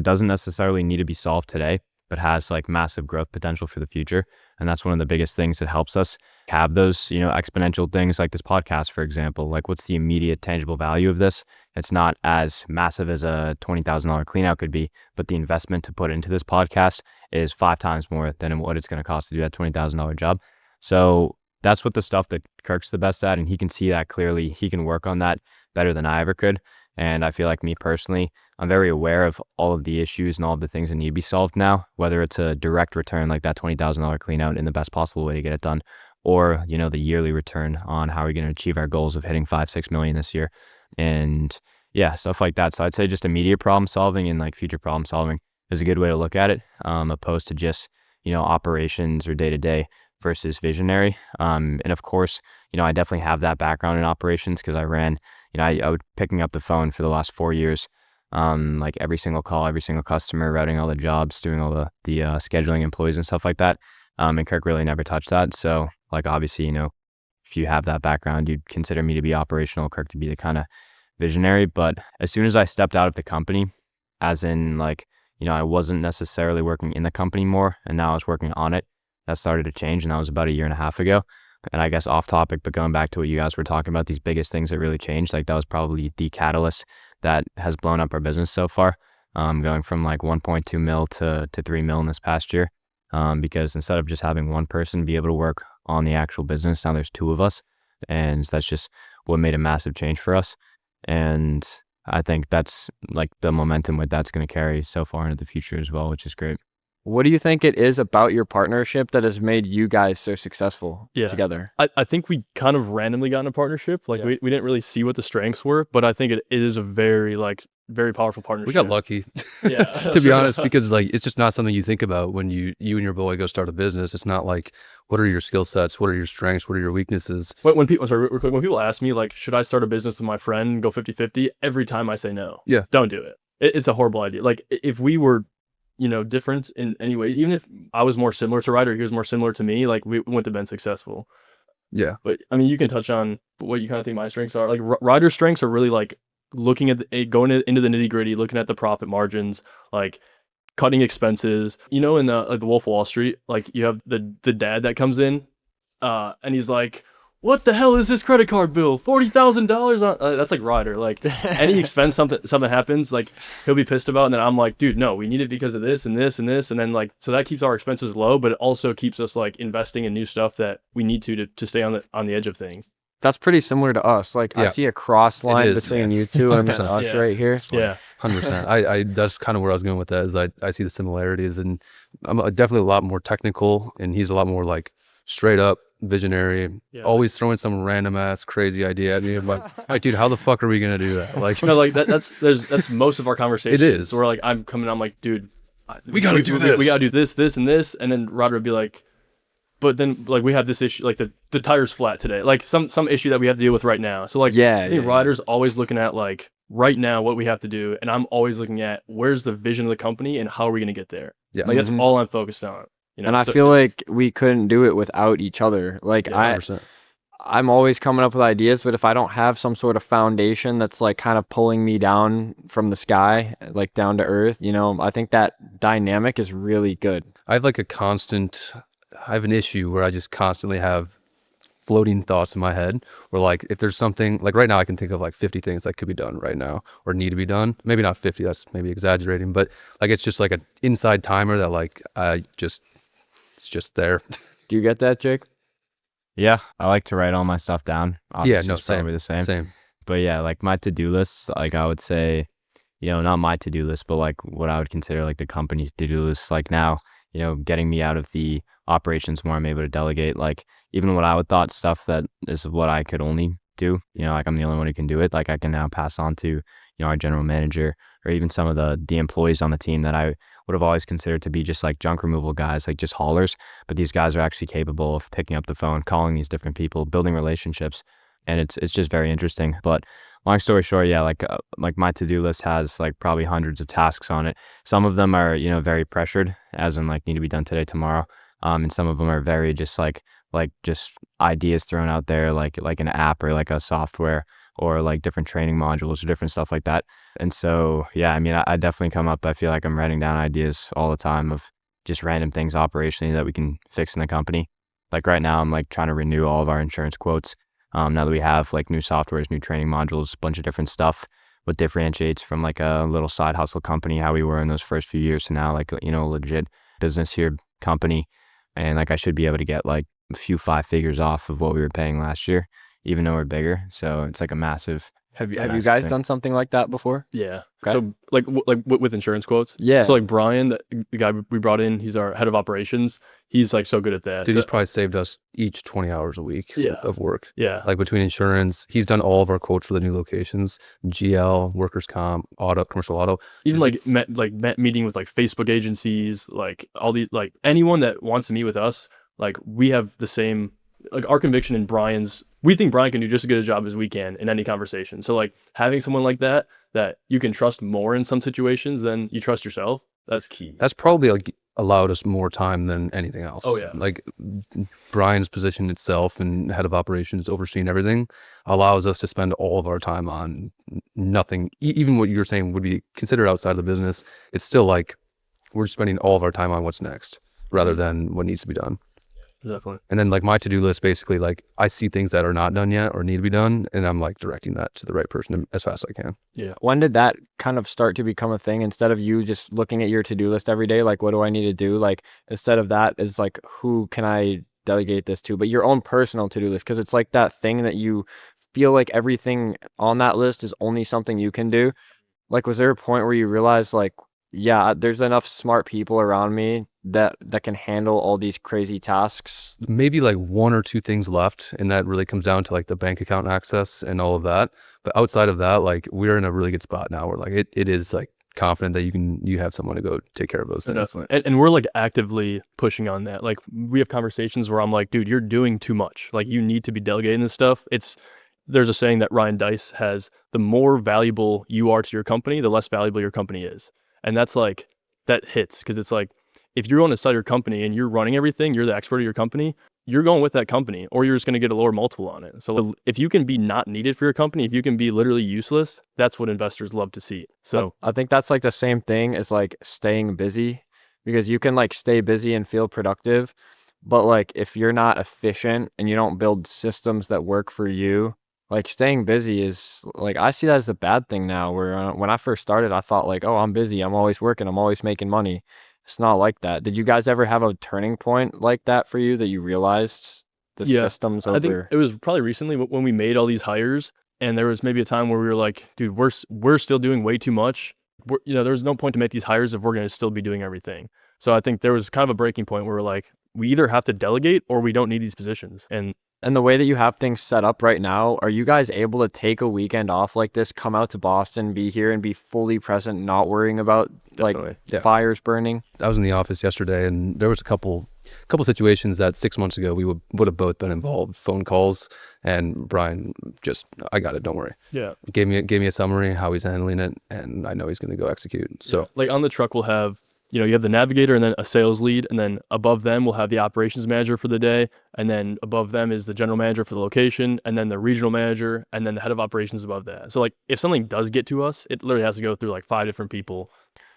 doesn't necessarily need to be solved today, but has like massive growth potential for the future. And that's one of the biggest things that helps us have those, exponential things like this podcast, for example. Like what's the immediate tangible value of this? It's not as massive as a $20,000 clean out could be, but the investment to put into this podcast is 5 times more than what it's going to cost to do that $20,000 job. So that's what the stuff that Kirk's the best at, and he can see that clearly. He can work on that better than I ever could. And I feel like me personally, I'm very aware of all of the issues and all of the things that need to be solved now, whether it's a direct return like that $20,000 clean out in the best possible way to get it done, or, the yearly return on how we're going to achieve our goals of hitting 5-6 million this year. And yeah, stuff like that. So I'd say just immediate problem solving and like future problem solving is a good way to look at it, opposed to just, operations or day to day versus visionary. And of course, I definitely have that background in operations because I ran, I was picking up the phone for the last 4 years, like every single call, every single customer, routing all the jobs, doing all the scheduling employees and stuff like that. And Kirk really never touched that. So like, obviously, if you have that background, you'd consider me to be operational, Kirk to be the kind of visionary. But as soon as I stepped out of the company, as in like, I wasn't necessarily working in the company more, and now I was working on it, that started to change. And that was about 1.5 years ago. And I guess off topic, but going back to what you guys were talking about, these biggest things that really changed, like that was probably the catalyst that has blown up our business so far, going from like 1.2 mil to 3 mil in this past year. Because instead of just having one person be able to work on the actual business, now there's 2 of us. And that's just what made a massive change for us. And I think that's like the momentum with that's going to carry so far into the future as well, which is great. What do you think it is about your partnership that has made you guys so successful together? I think we kind of randomly got in a partnership. Like we didn't really see what the strengths were, but I think it is a very powerful partnership. We got lucky, yeah, to be honest, because like it's just not something you think about when you and your boy go start a business. It's not like, what are your skill sets? What are your strengths? What are your weaknesses? When people ask me like, should I start a business with my friend and go 50-50? Every time I say no. Yeah, don't do it. It's a horrible idea. Like if we were different in any way, even if I was more similar to Ryder, he was more similar to me, like we wouldn't have been successful. Yeah. But I mean, you can touch on what you kind of think my strengths are. Like Ryder's strengths are really like looking at going into the nitty gritty, looking at the profit margins, like cutting expenses. In the Wolf of Wall Street, like you have the dad that comes in, and he's like, what the hell is this credit card bill? $40,000 on that's like Ryder. Like any expense something happens, like he'll be pissed about, and then I'm like, dude, no, we need it because of this and this and this, and then like so that keeps our expenses low, but it also keeps us like investing in new stuff that we need to stay on the edge of things. That's pretty similar to us. Like I see a cross line between you two and us right here. Yeah, 100%. I that's kind of where I was going with that. Is I see the similarities, and I'm definitely a lot more technical, and he's a lot more like straight up visionary, always throwing some random ass crazy idea at me. I'm like, dude, how the fuck are we gonna do that? Like, no, like that's most of our conversations. It is. So we're like, I'm like, dude, we gotta do this. We gotta do this, and this, and then Ryder would be like, but then like we have this issue, like the tire's flat today, like some issue that we have to deal with right now. So like, I think Ryder's always looking at like right now what we have to do, and I'm always looking at where's the vision of the company and how are we gonna get there. Yeah, like that's all I'm focused on. You know? And I feel like we couldn't do it without each other. Like 100%. I'm always coming up with ideas, but if I don't have some sort of foundation that's like kind of pulling me down from the sky, like down to earth, you know, I think that dynamic is really good. I have an issue where I just constantly have floating thoughts in my head, where like if there's something like right now I can think of like 50 things that could be done right now or need to be done. Maybe not 50, that's maybe exaggerating, but like it's just like an inside timer that like it's just there. Do you get that, Jake? Yeah, I like to write all my stuff down. Obviously, it's same. probably the same. Same. But yeah, like my to-do lists, like I would say, you know, not my to-do list, but like what I would consider like the company's to-do list. Like now, you know, getting me out of the operations more, I'm able to delegate. Like even what I would thought stuff that is what I could only do, you know, like I'm the only one who can do it. Like I can now pass on to, you know, our general manager or even some of the employees on the team that I would have always considered to be just like junk removal guys, like just haulers. But these guys are actually capable of picking up the phone, calling these different people, building relationships. And it's just very interesting. But long story short, yeah, like my to-do list has like probably hundreds of tasks on it. Some of them are, you know, very pressured, as in like need to be done today, tomorrow. And some of them are very just like just ideas thrown out there, like an app or like a software or like different training modules or different stuff like that. And so, yeah, I mean, I definitely come up, I feel like I'm writing down ideas all the time of just random things operationally that we can fix in the company. Like right now, I'm like trying to renew all of our insurance quotes. Now that we have like new softwares, new training modules, a bunch of different stuff, what differentiates from like a little side hustle company, how we were in those first few years to now like, you know, a legit business here company. And like I should be able to get like a few 5 figures off of what we were paying last year, even though we're bigger. So it's like a massive. Have you guys done something like that before? Yeah. Okay. So like with insurance quotes. Yeah. So like Brian, the guy we brought in, he's our head of operations. He's like so good at that. Dude, he's probably saved us each 20 hours a week of work. Yeah. Like between insurance, he's done all of our quotes for the new locations, GL, workers comp, auto, commercial auto. Even meeting with like Facebook agencies, like all these, like anyone that wants to meet with us, like we have the same, like our conviction in we think Brian can do just as good a job as we can in any conversation. So like having someone like that you can trust more in some situations than you trust yourself, that's key. That's probably like allowed us more time than anything else. Oh yeah. Like Brian's position itself and head of operations overseeing everything allows us to spend all of our time on nothing. Even what you're saying would be considered outside of the business. It's still like we're spending all of our time on what's next rather than what needs to be done. Definitely. And then like my to-do list, basically like I see things that are not done yet or need to be done, and I'm like directing that to the right person as fast as I can. Yeah. When did that kind of start to become a thing? Instead of you just looking at your to-do list every day, like what do I need to do? Like instead of that is like who can I delegate this to? But your own personal to-do list, because it's like that thing that you feel like everything on that list is only something you can do. Like was there a point where you realized like, yeah, there's enough smart people around me that can handle all these crazy tasks? Maybe like 1 or 2 things left, and that really comes down to like the bank account access and all of that. But outside of that, like we're in a really good spot now where like it is like confident that you have someone to go take care of those things. Definitely. And we're like actively pushing on that. Like we have conversations where I'm like, dude, you're doing too much. Like you need to be delegating this stuff. There's a saying that Ryan Dice has: the more valuable you are to your company, the less valuable your company is. And that's like, that hits, because it's like, if you're going to sell your company and you're running everything, you're the expert of your company, you're going with that company, or you're just going to get a lower multiple on it. So if you can be not needed for your company, if you can be literally useless, that's what investors love to see. So I think that's like the same thing as like staying busy, because you can like stay busy and feel productive, But like if you're not efficient and you don't build systems that work for you, like staying busy is like I see that as a bad thing now. Where when I first started, I thought like, oh, I'm busy, I'm always working, I'm always making money. It's not like that. Did you guys ever have a turning point like that for you that you realized the systems over? I think it was probably recently when we made all these hires, and there was maybe a time where we were like, dude, we're still doing way too much. There's no point to make these hires if we're going to still be doing everything. So I think there was kind of a breaking point where we're like, we either have to delegate or we don't need these positions. And the way that you have things set up right now, are you guys able to take a weekend off like this, come out to Boston, be here and be fully present, not worrying about like fires burning? I was in the office yesterday, and there was a couple situations that 6 months ago we would have both been involved. Phone calls, and Brian just, I got it, don't worry. Yeah, gave me a summary how he's handling it, and I know he's going to go execute. So like on the truck, we'll have, you have the navigator and then a sales lead, and then above them we'll have the operations manager for the day, and then above them is the general manager for the location, and then the regional manager, and then the head of operations above that. So like if something does get to us, it literally has to go through like 5 different people.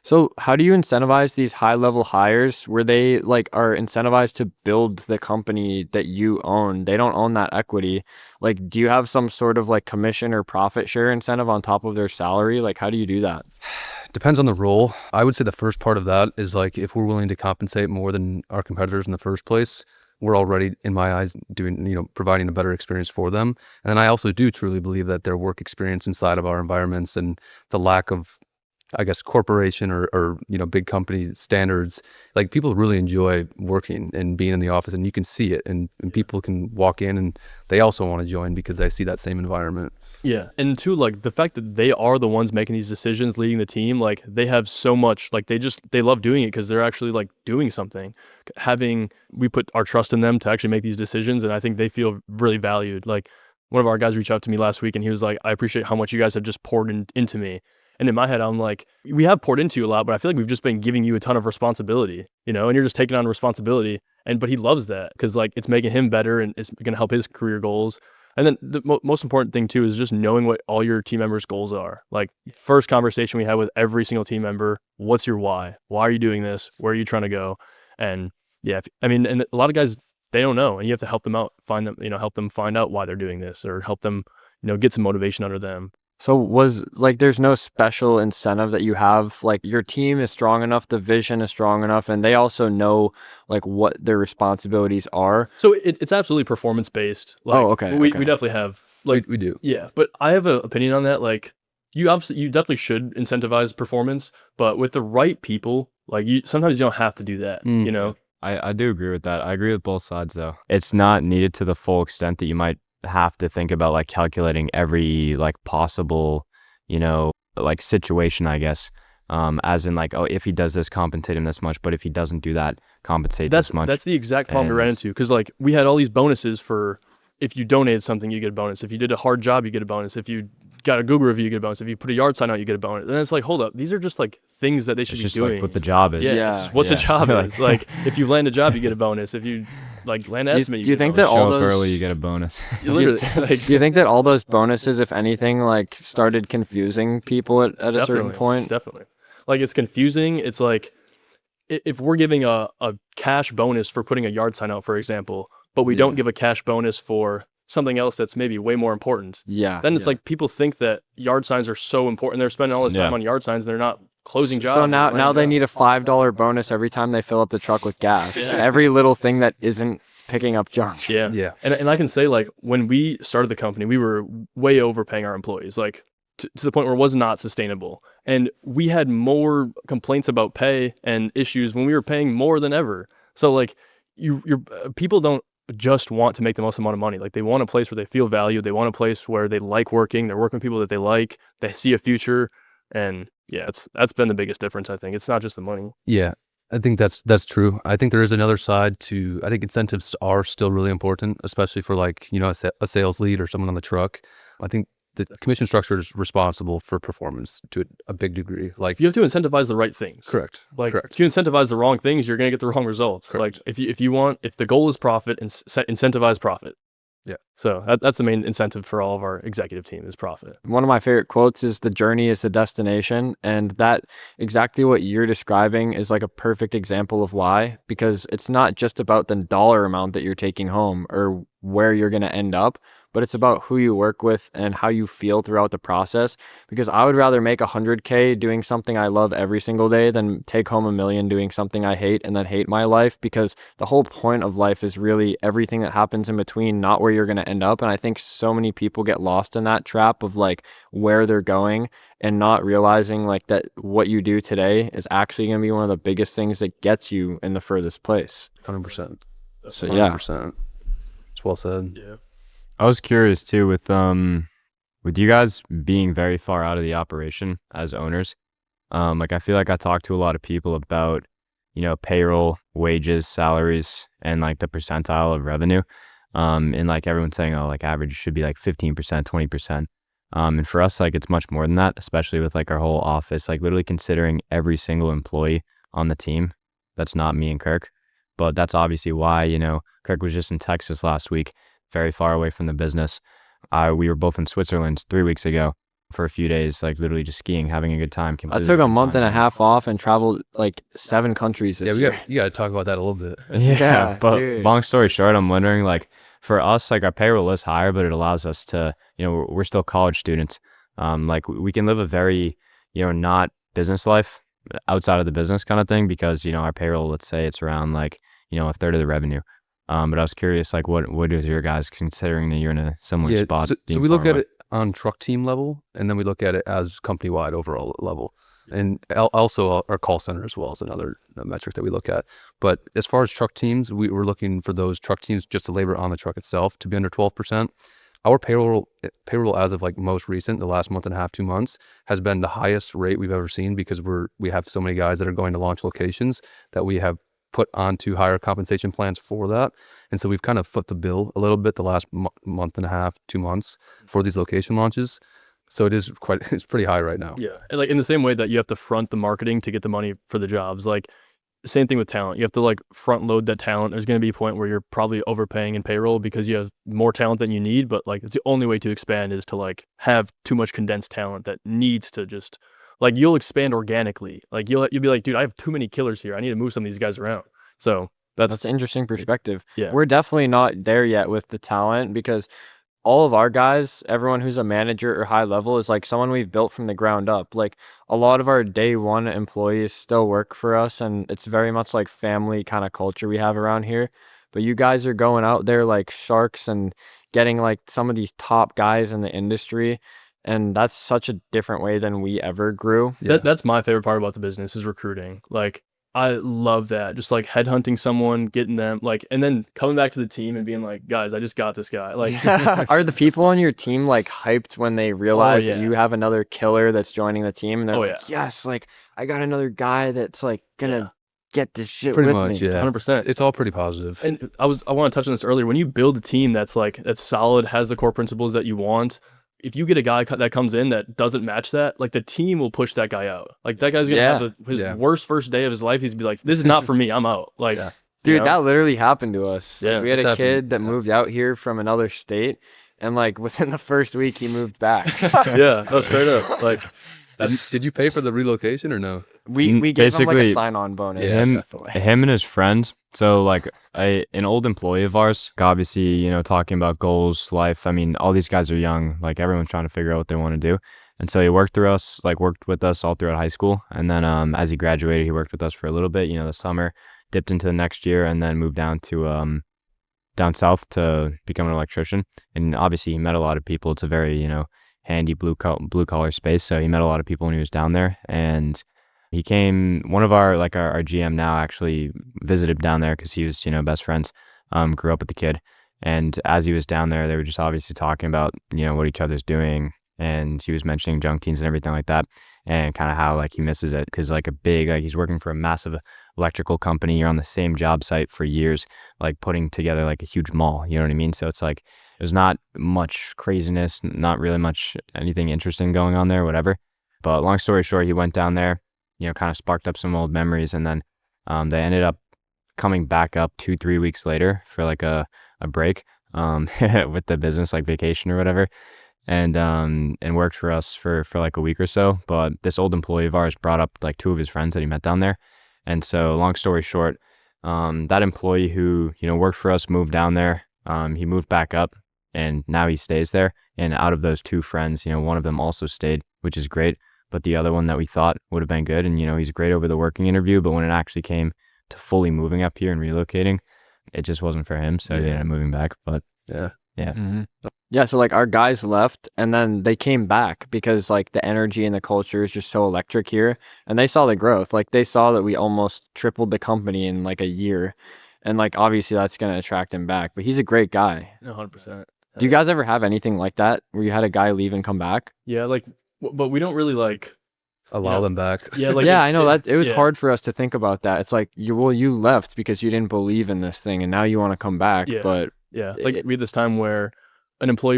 So how do you incentivize these high level hires where they like are incentivized to build the company that you own? They don't own that equity. Like, do you have some sort of like commission or profit share incentive on top of their salary? Like, how do you do that? Depends on the role. I would say the first part of that is like if we're willing to compensate more than our competitors in the first place, we're already, in my eyes, doing, providing a better experience for them. And then I also do truly believe that their work experience inside of our environments and the lack of, I guess, corporation or big company standards, like people really enjoy working and being in the office, and you can see it, and people can walk in and they also want to join because they see that same environment. Yeah, and two, like the fact that they are the ones making these decisions, leading the team, like they have so much, like they love doing it because they're actually like doing something. We put our trust in them to actually make these decisions, and I think they feel really valued. Like one of our guys reached out to me last week, and he was like, I appreciate how much you guys have just poured into me. And in my head, I'm like, we have poured into you a lot, but I feel like we've just been giving you a ton of responsibility, and you're just taking on responsibility. But he loves that because like it's making him better and it's going to help his career goals. And then the most important thing too is just knowing what all your team members' goals are. Like first conversation we had with every single team member, what's your why? Why are you doing this? Where are you trying to go? And and a lot of guys, they don't know, and you have to help them out, help them find out why they're doing this, or help them, get some motivation under them. So there's no special incentive that you have, like your team is strong enough, the vision is strong enough, and they also know like what their responsibilities are. So it's absolutely performance based. Like, okay. We definitely have, like, we do. Yeah, but I have an opinion on that. Like you definitely should incentivize performance, but with the right people, like sometimes you don't have to do that, I do agree with that. I agree with both sides though. It's not needed to the full extent that you might have to think about like calculating every like possible like situation, I guess, as in like, oh, if he does this, compensate him this much, but if he doesn't do that, compensate this much. That's the exact problem we ran into, because like we had all these bonuses for if you donated something, you get a bonus. If you did a hard job, you get a bonus. If you got a Google review, you get a bonus. If you put a yard sign out, you get a bonus. And it's like, hold up, these are just like things that they should be doing. Like what the job is. Yeah, it's just what the job is. Like if you land a job, you get a bonus. If you like land an estimate, do you think that Show all up those early, you get a bonus. Literally, do you think that all those bonuses, if anything, like started confusing people at a certain point? Definitely. Like it's confusing. It's like if we're giving a cash bonus for putting a yard sign out, for example, but we don't give a cash bonus for something else that's maybe way more important. Yeah. Then it's like people think that yard signs are so important. They're spending all this time on yard signs. They're not closing jobs. So now they need a $5 bonus every time they fill up the truck with gas. Yeah. Every little thing that isn't picking up junk. Yeah. Yeah. And I can say, like, when we started the company, we were way overpaying our employees, like to the point where it was not sustainable. And we had more complaints about pay and issues when we were paying more than ever. So like people don't just want to make the most amount of money. Like they want a place where they feel valued. They want a place where they like working. They're working with people that they like. They see a future. And yeah, that's been the biggest difference, I think. It's not just the money. Yeah, I think that's true. I think there is another side to, I think incentives are still really important, especially for like, a sales lead or someone on the truck. I think the commission structure is responsible for performance to a big degree. Like you have to incentivize the right things. Correct. Like correct. If you incentivize the wrong things, you're going to get the wrong results. Correct. Like if the goal is profit, incentivize profit. Yeah. So that's the main incentive for all of our executive team is profit. One of my favorite quotes is the journey is the destination. And that exactly what you're describing is like a perfect example of why, because it's not just about the dollar amount that you're taking home or where you're going to end up, but it's about who you work with and how you feel throughout the process. Because I would rather make 100K doing something I love every single day than take home $1 million doing something I hate and then hate my life, because the whole point of life is really everything that happens in between, not where you're going to end up. And I think so many people get lost in that trap of like where they're going and not realizing like that what you do today is actually going to be one of the biggest things that gets you in the furthest place. 100%. So yeah. 100%. It's well said. Yeah. I was curious too with you guys being very far out of the operation as owners. Like I feel like I talk to a lot of people about, payroll, wages, salaries, and like the percentile of revenue. And like everyone's saying, oh, like average should be like 15%, 20%. And for us, like it's much more than that, especially with like our whole office, like literally considering every single employee on the team. That's not me and Kirk, but that's obviously why, Kirk was just in Texas last week, very far away from the business. We were both in Switzerland 3 weeks ago for a few days, like literally just skiing, having a good time. I took a month and a half off and traveled like 7 countries this year. You got to talk about that a little bit. Yeah, but dude. Long story short, I'm wondering, like, for us, like our payroll is higher, but it allows us to, we're still college students. Like we can live a very, not business life outside of the business kind of thing, because, our payroll, let's say it's around like, a third of the revenue. But I was curious, like, what is your guys, considering that you're in a similar spot? So we look at it on truck team level, and then we look at it as company-wide overall level. And also our call center as well is another metric that we look at. But as far as truck teams, we're looking for those truck teams, just the labor on the truck itself, to be under 12%. Our payroll as of like most recent, the last month and a half, 2 months, has been the highest rate we've ever seen, because we have so many guys that are going to launch locations that we have put onto higher compensation plans for that. And so we've kind of foot the bill a little bit the last month and a half, 2 months for these location launches. So it's pretty high right now. Yeah. And like in the same way that you have to front the marketing to get the money for the jobs, like same thing with talent. You have to like front load that talent. There's going to be a point where you're probably overpaying in payroll because you have more talent than you need, but like it's the only way to expand is to like have too much condensed talent that needs to just like, you'll expand organically. Like you'll be like, dude, I have too many killers here. I need to move some of these guys around. So that's an interesting perspective. Yeah. We're definitely not there yet with the talent, because all of our guys, everyone who's a manager or high level, is like someone we've built from the ground up. Like a lot of our day one employees still work for us, and it's very much like family kind of culture we have around here. But you guys are going out there like sharks and getting like some of these top guys in the industry. And that's such a different way than we ever grew. Yeah. That's my favorite part about the business is recruiting. Like I love that. Just like headhunting someone, getting them like, and then coming back to the team and being like, guys, I just got this guy. Like, are the people on your team like hyped when they realize that you have another killer that's joining the team? And they're like, yes, like I got another guy that's like gonna get this shit pretty with much, me. Yeah, 100%. It's all pretty positive. And I want to touch on this earlier. When you build a team that's solid, has the core principles that you want, if you get a guy that comes in that doesn't match that, like the team will push that guy out. Like that guy's gonna have his worst first day of his life. He's gonna be like, "This is not for me. I'm out." Like, dude, that literally happened to us. Yeah, like, we had a kid that moved out here from another state, and like within the first week, he moved back. Yeah, no, straight up. Like, did you pay for the relocation or no? We gave him like a sign-on bonus. Him and his friends. So like an old employee of ours, obviously, talking about goals, life. I mean, all these guys are young. Like everyone's trying to figure out what they want to do. And so he worked with us all throughout high school. And then as he graduated, he worked with us for a little bit, the summer, dipped into the next year, and then moved down to down south to become an electrician. And obviously he met a lot of people. It's a very, handy blue collar space. So he met a lot of people when he was down there. And he came, one of our GM now actually visited down there because he was, best friends, grew up with the kid. And as he was down there, they were just obviously talking about, what each other's doing. And he was mentioning junk teams and everything like that, and kind of how like he misses it because he's working for a massive electrical company. You're on the same job site for years, like putting together like a huge mall, you know what I mean? So it's like, there's not much craziness, not really much anything interesting going on there, whatever. But long story short, he went down there, kind of sparked up some old memories. And then they ended up coming back up 2-3 weeks later for like a break. with the business, like vacation or whatever, and worked for us for like a week or so. But this old employee of ours brought up like 2 of his friends that he met down there. And so long story short, that employee who, worked for us moved down there. He moved back up and now he stays there. And out of those 2 friends, one of them also stayed, which is great. But the other one that we thought would have been good, and he's great over the working interview, but when it actually came to fully moving up here and relocating, it just wasn't for him. So yeah, moving back. But yeah. Mm-hmm. Yeah, so like our guys left and then they came back because like the energy and the culture is just so electric here, and they saw the growth. Like they saw that we almost tripled the company in like a year, and like obviously that's going to attract him back. But he's a great guy. 100%. Do you guys ever have anything like that where you had a guy leave and come back? Yeah, like, but we don't really like allow them back. Yeah, like yeah, I know that it was hard for us to think about that. It's like you left because you didn't believe in this thing, and now you want to come back. Yeah. But yeah, like we had this time where an employee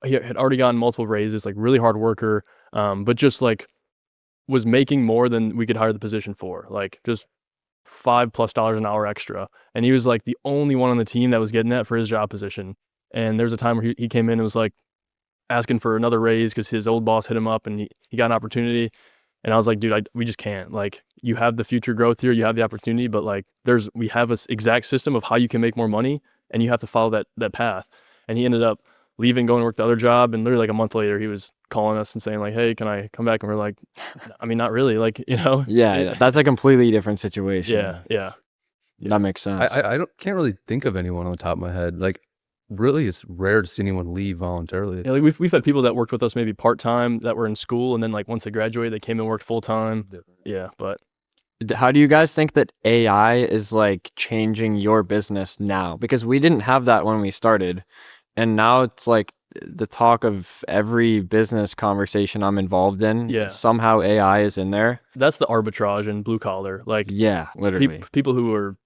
he had already gotten multiple raises, like really hard worker, but just like was making more than we could hire the position for, like just $5+ an hour extra, and he was like the only one on the team that was getting that for his job position. And there was a time where he came in and was like asking for another raise because his old boss hit him up and he got an opportunity. And I was like, dude, we just can't. Like, you have the future growth here, you have the opportunity, but like we have this exact system of how you can make more money, and you have to follow that path. And he ended up leaving, going to work the other job, and literally like a month later he was calling us and saying like, hey, can I come back? And we're like, I mean, not really, like, yeah, that's a completely different situation. Yeah, that makes sense. I can't really think of anyone on the top of my head. Like, really, it's rare to see anyone leave voluntarily. Yeah, like we've had people that worked with us maybe part-time that were in school, and then like once they graduated they came and worked full-time. Yeah, but how do you guys think that AI is like changing your business now? Because we didn't have that when we started, and now it's like the talk of every business conversation I'm involved in. Yeah, somehow AI is in there. That's the arbitrage in blue collar. Like, yeah, literally people who are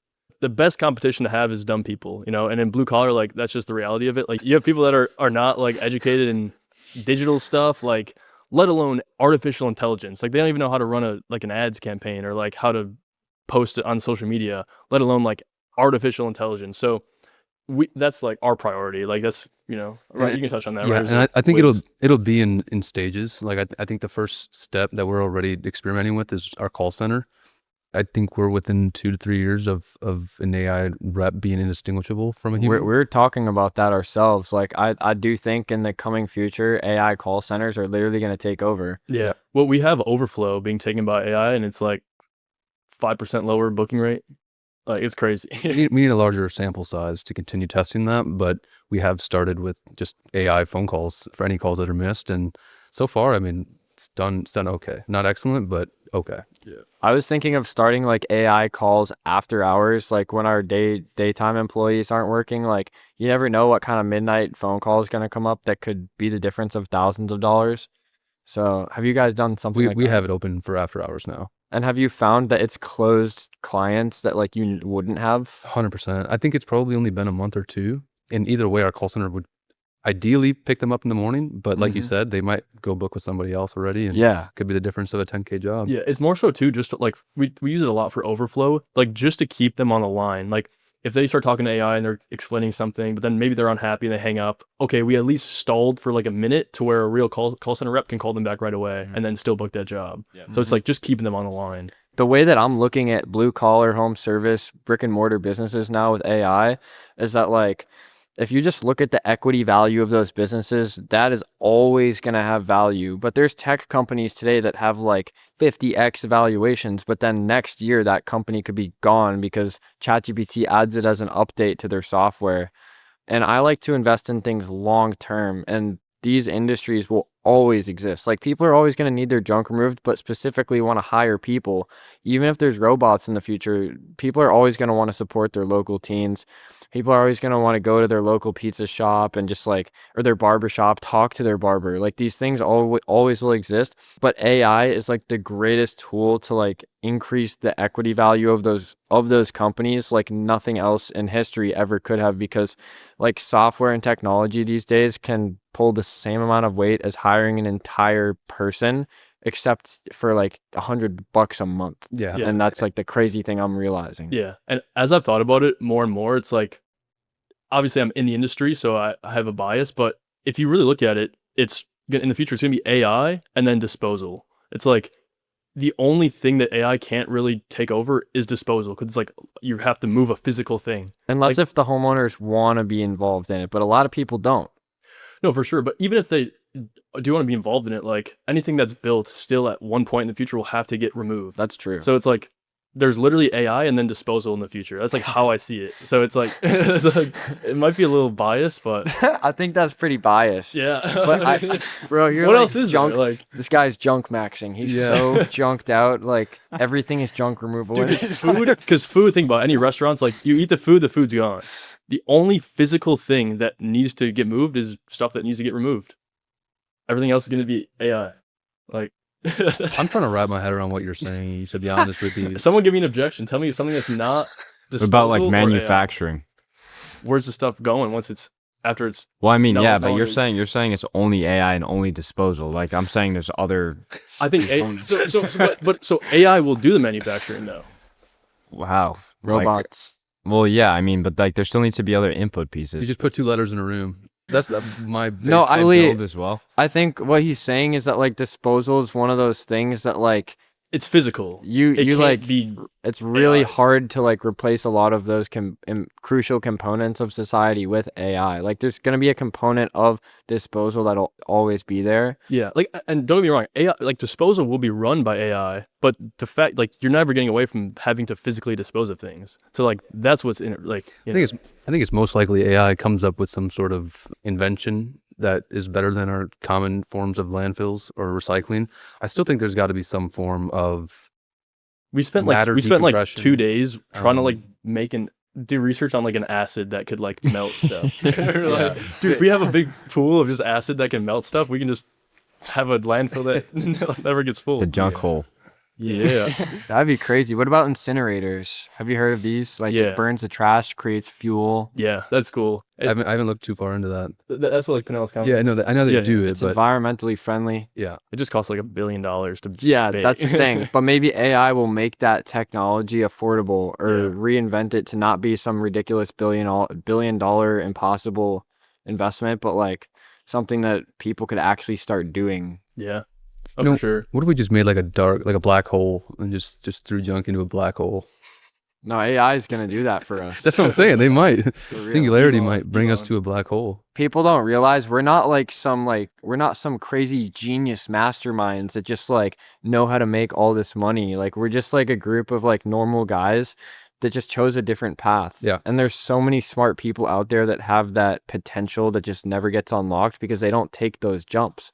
the best competition to have is dumb people, and in blue collar, like that's just the reality of it. Like, you have people that are not like educated in digital stuff, like let alone artificial intelligence. Like, they don't even know how to run an ads campaign or like how to post it on social media, let alone like artificial intelligence. So that's like our priority. Like, that's, right. You can touch on that. Yeah, right? And I think it'll be in stages. Like, I think the first step that we're already experimenting with is our call center. I think we're within 2 to 3 years of an AI rep being indistinguishable from a human. We're talking about that ourselves. Like, I do think in the coming future, AI call centers are literally going to take over. Yeah. Well, we have overflow being taken by AI, and it's like 5% lower booking rate. Like, it's crazy. we need a larger sample size to continue testing that, but we have started with just AI phone calls for any calls that are missed, and so far, I mean, it's done okay. Not excellent, but okay. Yeah. I was thinking of starting like AI calls after hours, like when our daytime employees aren't working. Like, you never know what kind of midnight phone call is going to come up that could be the difference of thousands of dollars. So have you guys done something like we that? have it open for after hours now. And have you found that it's closed clients that like you wouldn't have? 100%. I think it's probably only been a month or two. And either way, our call center would ideally pick them up in the morning, but like you said, they might go book with somebody else already, and could be the difference of a 10K job. Yeah, it's more so too, just to, like, we use it a lot for overflow, like just to keep them on the line. Like, if they start talking to AI and they're explaining something, but then maybe they're unhappy and they hang up, okay, we at least stalled for like a minute to where a real call center rep can call them back right away and then still book that job. So it's like just keeping them on the line. The way that I'm looking at blue collar, home service, brick and mortar businesses now with AI is that, like, if you just look at the equity value of those businesses, that is always going to have value. But there's tech companies today that have like 50x valuations, but then next year that company could be gone because ChatGPT adds it as an update to their software. And I like to invest in things long term, and these industries will always exist. Like, people are always going to need their junk removed, but specifically want to hire people. Even if there's robots in the future, people are always going to want to support their local teens. People are always going to want to go to their local pizza shop and just like, or their barber shop, talk to their barber. Like, these things always will exist. But AI is like the greatest tool to like increase the equity value of those companies like nothing else in history ever could have, because like software and technology these days can pull the same amount of weight as hiring an entire person, except for like $100 a month. Yeah. And that's like the crazy thing I'm realizing. Yeah. And as I've thought about it more and more, it's like, obviously I'm in the industry, so I have a bias, but if you really look at it, it's in the future, it's going to be AI and then disposal. It's like the only thing that AI can't really take over is disposal, because it's like you have to move a physical thing. Unless Like, if the homeowners want to be involved in it, but a lot of people don't. no, for sure. But even if they do want to be involved in it, like anything that's built still at one point in the future will have to get removed. That's true. So it's like there's literally AI and then disposal in the future. That's like how I see it. So it's like, it might be a little biased, but I think that's pretty biased. yeah. But bro, you're what like else is junk. there? Like, This guy's junk maxing. He's so junked out. Like everything is junk removal. dude, because food, think about it, any restaurants, like you eat the food's gone. The only physical thing that needs to get moved is stuff that needs to get removed. Everything else is going to be AI. Like, I'm trying to wrap my head around what you're saying, to be honest with you. someone give me an objection. Tell me something that's not What about like disposal or manufacturing? AI. Where's the stuff going once it's after it's Well, I mean, No, yeah, no, but you're no. saying it's only AI and only disposal. Like I'm saying, there's other. I think so AI will do the manufacturing though. Wow. Robots. Well, yeah, I mean, but like there still needs to be other input You pieces. just put two letters in a room. That's my No, I And believe- build as well. I think what he's saying is that like disposal is one of those things that like It's physical. you It can't like be. it's really AI. hard to like replace a lot of those crucial components of society with AI. Like there's going to be a component of disposal that'll always be there. Yeah, like, and don't get me wrong, AI, like disposal will be run by AI, but the fact, like, you're never getting away from having to physically dispose of things. So like that's what's in it. Like, you know. I think it's most likely AI comes up with some sort of invention that is better than our common forms of landfills or recycling. I still think there's got to be some form of we spent matter like decompression. 2 days trying to like Um, do research on like an acid that could like melt stuff. We're Yeah. like, dude, if we have a big pool of just acid that can melt stuff, we can just have a landfill that never gets full. The junk hole. Yeah. That'd be crazy. What about incinerators? Have you heard of these? Like Yeah. it burns the trash, creates fuel. Yeah, that's cool. I haven't looked too far into that. That's what like Pinellas County. Yeah, I know they Yeah, do It's it, but environmentally friendly. yeah, It just costs like $1 billion to Yeah, bake. that's the thing. But maybe AI will make that technology affordable or Yeah. reinvent it to not be some ridiculous billion dollar impossible investment, but like something that people could actually start doing. Yeah. Oh, No. for sure. what if we just made like a black hole and just threw junk into a black hole? No, AI is going to do that for us. That's what I'm saying. They might. real. Singularity Elon- might bring us Elon. to a black hole. People don't realize we're not some crazy genius masterminds that just like know how to make all this money. Like we're just like a group of like normal guys that just chose a different path. Yeah. And there's so many smart people out there that have that potential that just never gets unlocked because they don't take those jumps.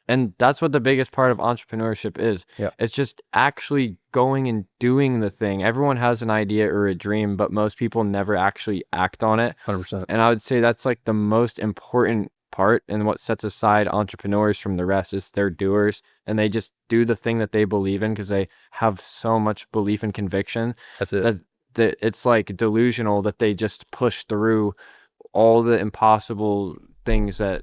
And that's what the biggest part of entrepreneurship is. Yeah. It's just actually going and doing the thing. Everyone has an idea or a dream, but most people never actually act on it. 100%. And I would say that's like the most important part and what sets aside entrepreneurs from the rest is they're doers and they just do the thing that they believe in because they have so much belief and conviction That's it. that it's like delusional that they just push through all the impossible things that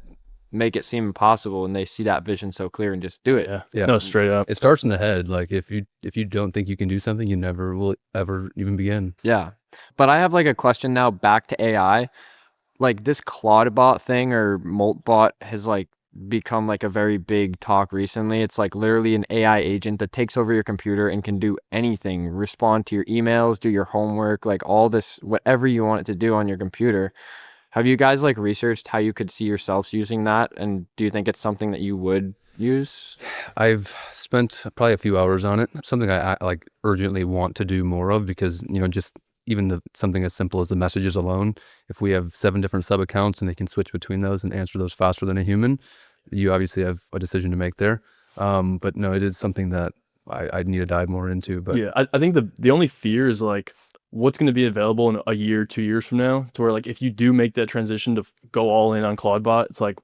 make it seem impossible and they see that vision so clear and just do it. Yeah. Yeah. No, straight up. It starts in the head. Like if you don't think you can do something, you never will ever even begin. Yeah. But I have like a question now back to AI. Like this Claudebot thing or Moltbot has like become like a very big talk recently. It's like literally an AI agent that takes over your computer and can do anything, respond to your emails, do your homework, like all this, whatever you want it to do on your computer. Have you guys like researched how you could see yourselves using that? And do you think it's something that you would use? I've spent probably a few hours on it. Something I like urgently want to do more of because, just even something as simple as the messages alone, if we have 7 different sub accounts and they can switch between those and answer those faster than a human, you obviously have a decision to make there. But no, it is something that I'd need to dive more into. But Yeah, I think the only fear is like what's going to be available in a year, 2 years from now, to where like if you do make that transition to go all in on Claudebot, it's like,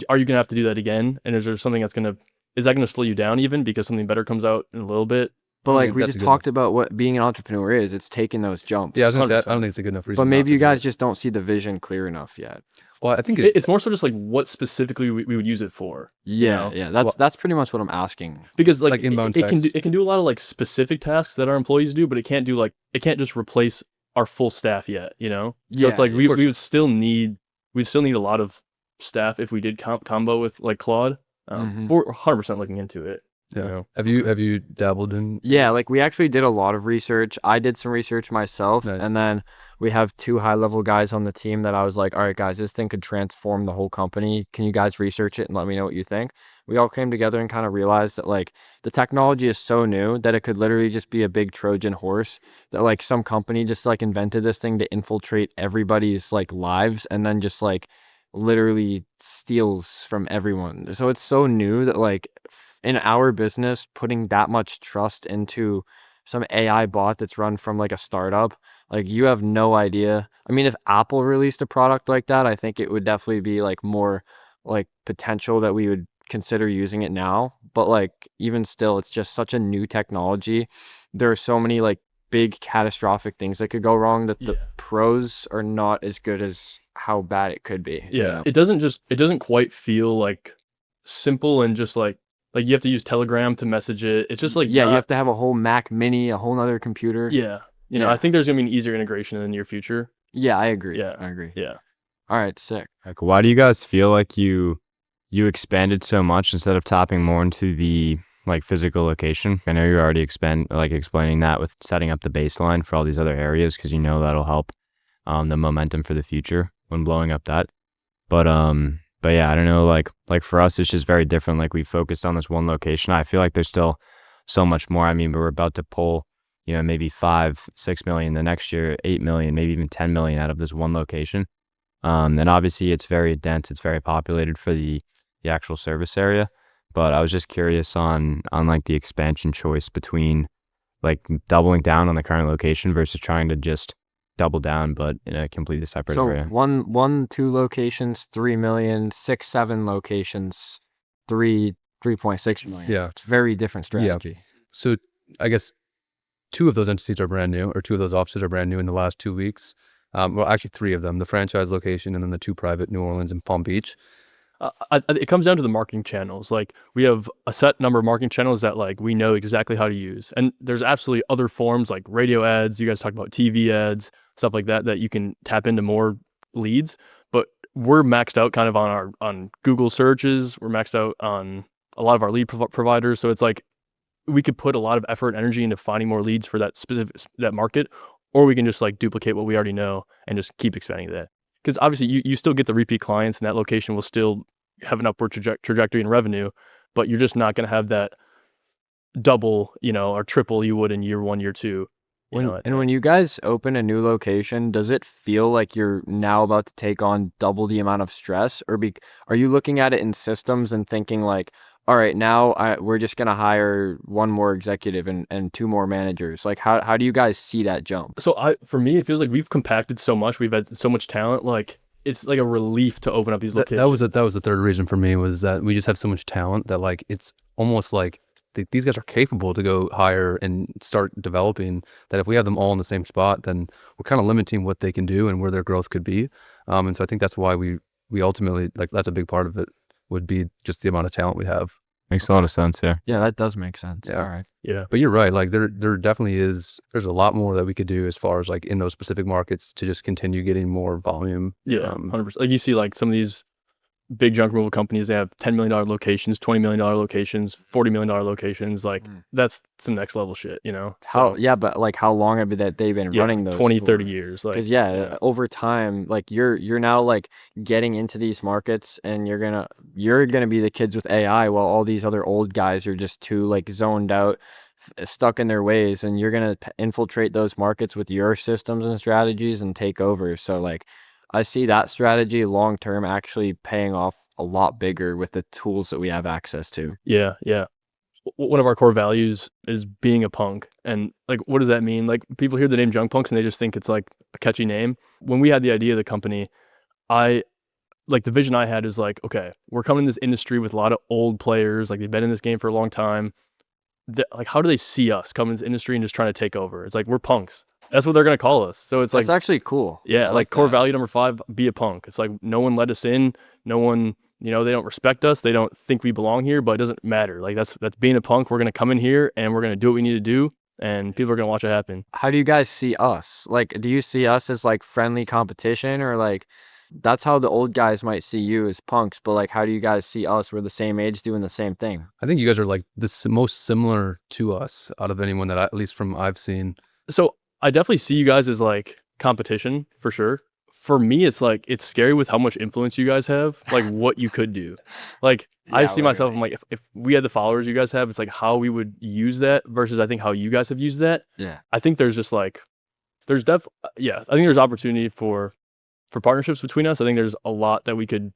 are you going to have to do that again? And is there something is that going to slow you down even because something better comes out in a little bit? But I like think we that's just a good talked about what being an entrepreneur is, it's taking those jumps. yeah, I was gonna say, I 100%. don't think it's a good enough reason. But not maybe to you do guys it. just don't see the vision clear enough yet. Well, I think It's more so just like what specifically we would use it for. Yeah, know? yeah. That's pretty much what I'm asking. Because like Like inbound it can text. do a lot of like specific tasks that our employees do, but it can't just replace our full staff yet, you know? So Yeah, it's like of we course. would still need a lot of staff if we did combo with like Claude. Mhm. We're 100% looking into it. You Yeah. know? Have you dabbled in? Yeah, like we actually did a lot of research. I did some research myself, Nice. and then we have 2 high-level guys on the team that I was like, all right, guys, this thing could transform the whole company. Can you guys research it and let me know what you think? We all came together and kind of realized that like the technology is so new that it could literally just be a big Trojan horse, that like some company just like invented this thing to infiltrate everybody's like lives and then just like literally steals from everyone. So it's so new that like in our business, putting that much trust into some AI bot that's run from like a startup, like you have no idea. I mean, if Apple released a product like that, I think it would definitely be like more like potential that we would consider using it now. But like even still, it's just such a new technology. There are so many like big catastrophic things that could go wrong that the Yeah. pros are not as good as how bad it could be. you Yeah. know? It doesn't quite feel like simple and just like you have to use Telegram to message it. It's just like yeah, you not- have to have a whole Mac Mini, a whole nother computer. Yeah. You know, Yeah. I think there's gonna be an easier integration in the near future. Yeah, I agree. Yeah. I agree. Yeah. All right, sick. Like, why do you guys feel like you expanded so much instead of tapping more into the like physical location? I know you're already explaining that with setting up the baseline for all these other areas because you know that'll help the momentum for the future when blowing up that. But yeah, I don't know. Like for us, it's just very different. Like we focused on this one location. I feel like there's still so much more. I mean, but we're about to pull, maybe 5-6 million the next year, 8 million, maybe even 10 million out of this one location. And obviously it's very dense. It's very populated for the actual service area. But I was just curious on like the expansion choice between like doubling down on the current location versus trying to just double down, but in a completely separate So area. 2 locations, 3 million, 6, 7 locations, 3.6 million. Yeah. It's very different strategy. So I guess 2 of those entities are brand new, or 2 of those offices are brand new in the last 2 weeks. Well, actually 3 of them: the franchise location and then the 2 private, New Orleans and Palm Beach. It comes down to the marketing channels. Like we have a set number of marketing channels that like we know exactly how to use, and there's absolutely other forms like radio ads. You guys talk about TV ads, stuff like that you can tap into more leads. But we're maxed out kind of on Google searches. We're maxed out on a lot of our lead providers. So it's like we could put a lot of effort and energy into finding more leads for that specific market, or we can just like duplicate what we already know and just keep expanding that. Because obviously you still get the repeat clients and that location will still have an upward trajectory in revenue, but you're just not going to have that double, or triple you would in year 1, year 2. When you guys open a new location, does it feel like you're now about to take on double the amount of stress, or are you looking at it in systems and thinking like, all right, now we're just going to hire 1 more executive and 2 more managers? Like how do you guys see that jump? So for me, it feels like we've compacted so much. We've had so much talent. Like it's like a relief to open up these locations. That was the third reason for me, was that we just have so much talent that like it's almost like these guys are capable to go hire and start developing, that if we have them all in the same spot, then we're kind of limiting what they can do and where their growth could be. And so I think that's why we ultimately, like, that's a big part of it, would be just the amount of talent we have. Makes a lot of sense, yeah. Yeah, that does make sense. Yeah. All right. Yeah. But you're right, like there definitely is, there's a lot more that we could do as far as like in those specific markets to just continue getting more volume. Yeah. 100%. Like you see like some of these big junk removal companies, they have $10 million locations, $20 million locations, $40 million locations. Like that's some next level shit, But like how long have they been running those 20, for? 30 years. Like, Because over time, like you're now like getting into these markets, and you're gonna be the kids with AI, while all these other old guys are just too like zoned out, stuck in their ways, and you're gonna infiltrate those markets with your systems and strategies and take over. So like I see that strategy long term actually paying off a lot bigger with the tools that we have access to. Yeah. One of our core values is being a punk. And like, what does that mean? Like people hear the name Junk Punks and they just think it's like a catchy name. When we had the idea of the company, the vision I had is like, okay, we're coming in this industry with a lot of old players. Like they've been in this game for a long time. Like, how do they see us come in this industry and just trying to take over? It's like, we're punks. That's what they're going to call us. So it's That's like, actually cool. yeah, I like core that. value number 5, be a punk. It's like no one let us in. No one, they don't respect us. They don't think we belong here, but it doesn't matter. Like that's being a punk. We're going to come in here and we're going to do what we need to do. and people are gonna watch it happen. How do you guys see us? Like, do you see us as like friendly competition, or like that's how the old guys might see you as punks, but like how do you guys see us? We're the same age doing the same thing. I think you guys are like most similar to us out of anyone that at least from I've seen. So I definitely see you guys as like competition for sure. For me, it's like it's scary with how much influence you guys have, like what you could do. Like I Yeah, see myself, I'm literally. like, if we had the followers you guys have, it's like how we would use that versus I think how you guys have used that. Yeah. I think there's just like, I think there's opportunity for partnerships between us. I think there's a lot that we could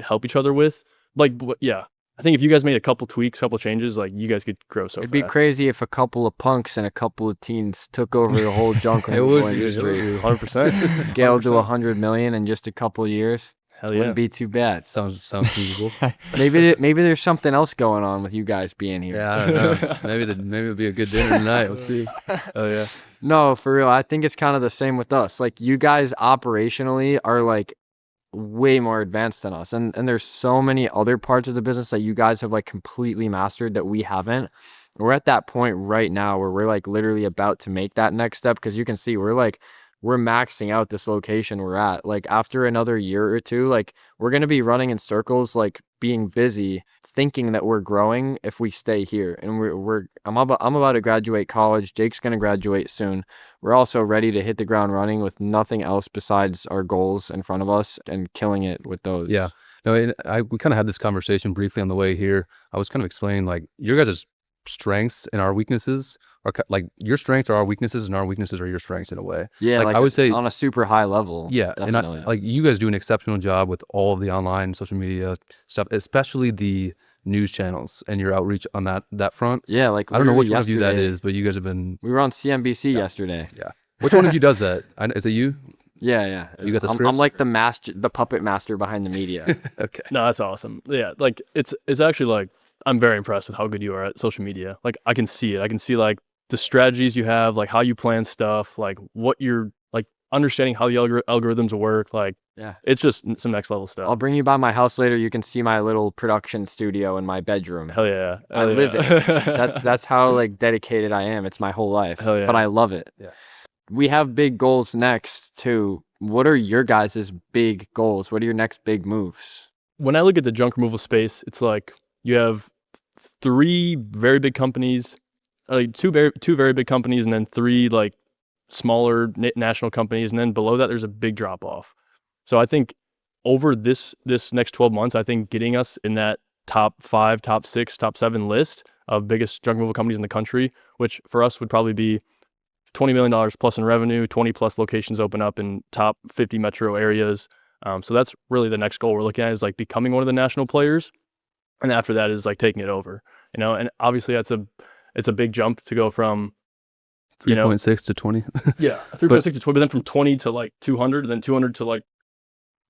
help each other with. Like, yeah, I think if you guys made a couple tweaks, couple changes, like you guys could grow so It'd fast. be crazy if a couple of punks and a couple of teens took over the whole junk It removal would, dude, it would. industry. 100%. Scaled to 100 million in just a couple of years. Hell yeah. Wouldn't be too bad. Sounds feasible. Maybe there's something else going on with you guys being here. Yeah, I don't know. Maybe it'll be a good dinner tonight. We'll see. Oh yeah. No, for real. I think it's kind of the same with us. Like you guys operationally are like way more advanced than us. And there's so many other parts of the business that you guys have like completely mastered that we haven't. We're at that point right now where we're like literally about to make that next step, because you can see we're maxing out this location we're at. Like after another year or two, like we're going to be running in circles, like being busy, thinking that we're growing if we stay here. And I'm about to graduate college. Jake's going to graduate soon. We're also ready to hit the ground running with nothing else besides our goals in front of us and killing it with those. Yeah. No, we kind of had this conversation briefly on the way here. I was kind of explaining like your guys' strengths and our weaknesses are like your strengths are our weaknesses and our weaknesses are your strengths in a way. Yeah, like I would say on a super high level. Yeah, definitely. and like you guys do an exceptional job with all of the online social media stuff, especially the news channels and your outreach on that front. Yeah, like I don't know which one of yesterday, you that is, but you guys have been. We were on CNBC yesterday. Yeah. Which one of you does that? Is it you? Yeah. You got the I'm scripts? like the puppet master behind the media. Okay. No, that's awesome. Yeah, like it's actually like I'm very impressed with how good you are at social media. Like I can see it. I can see like the strategies you have, like how you plan stuff, like what you're like understanding how the algorithms work. Like Yeah. it's just some next level stuff. I'll bring you by my house later. You can see my little production studio in my bedroom. Hell yeah. I live it. That's how like dedicated I am. It's my whole life. Hell yeah. But I love it. Yeah. We have big goals next too. What are your guys' big goals? What are your next big moves? When I look at the junk removal space, it's like you have 3 very big companies, like two very big companies, and then 3 like smaller national companies, and then below that there's a big drop off. So I think over this next 12 months, I think getting us in that top 5, top 6, top 7 list of biggest junk removal companies in the country, which for us would probably be $20 million plus in revenue, 20 plus locations open up in top 50 metro areas. So that's really the next goal we're looking at, is like becoming one of the national players. And after that is like taking it over, and obviously it's a big jump to go from 3.6 to 20. Yeah, 3.6 to 20, but then from 20 to like 200, then 200 to like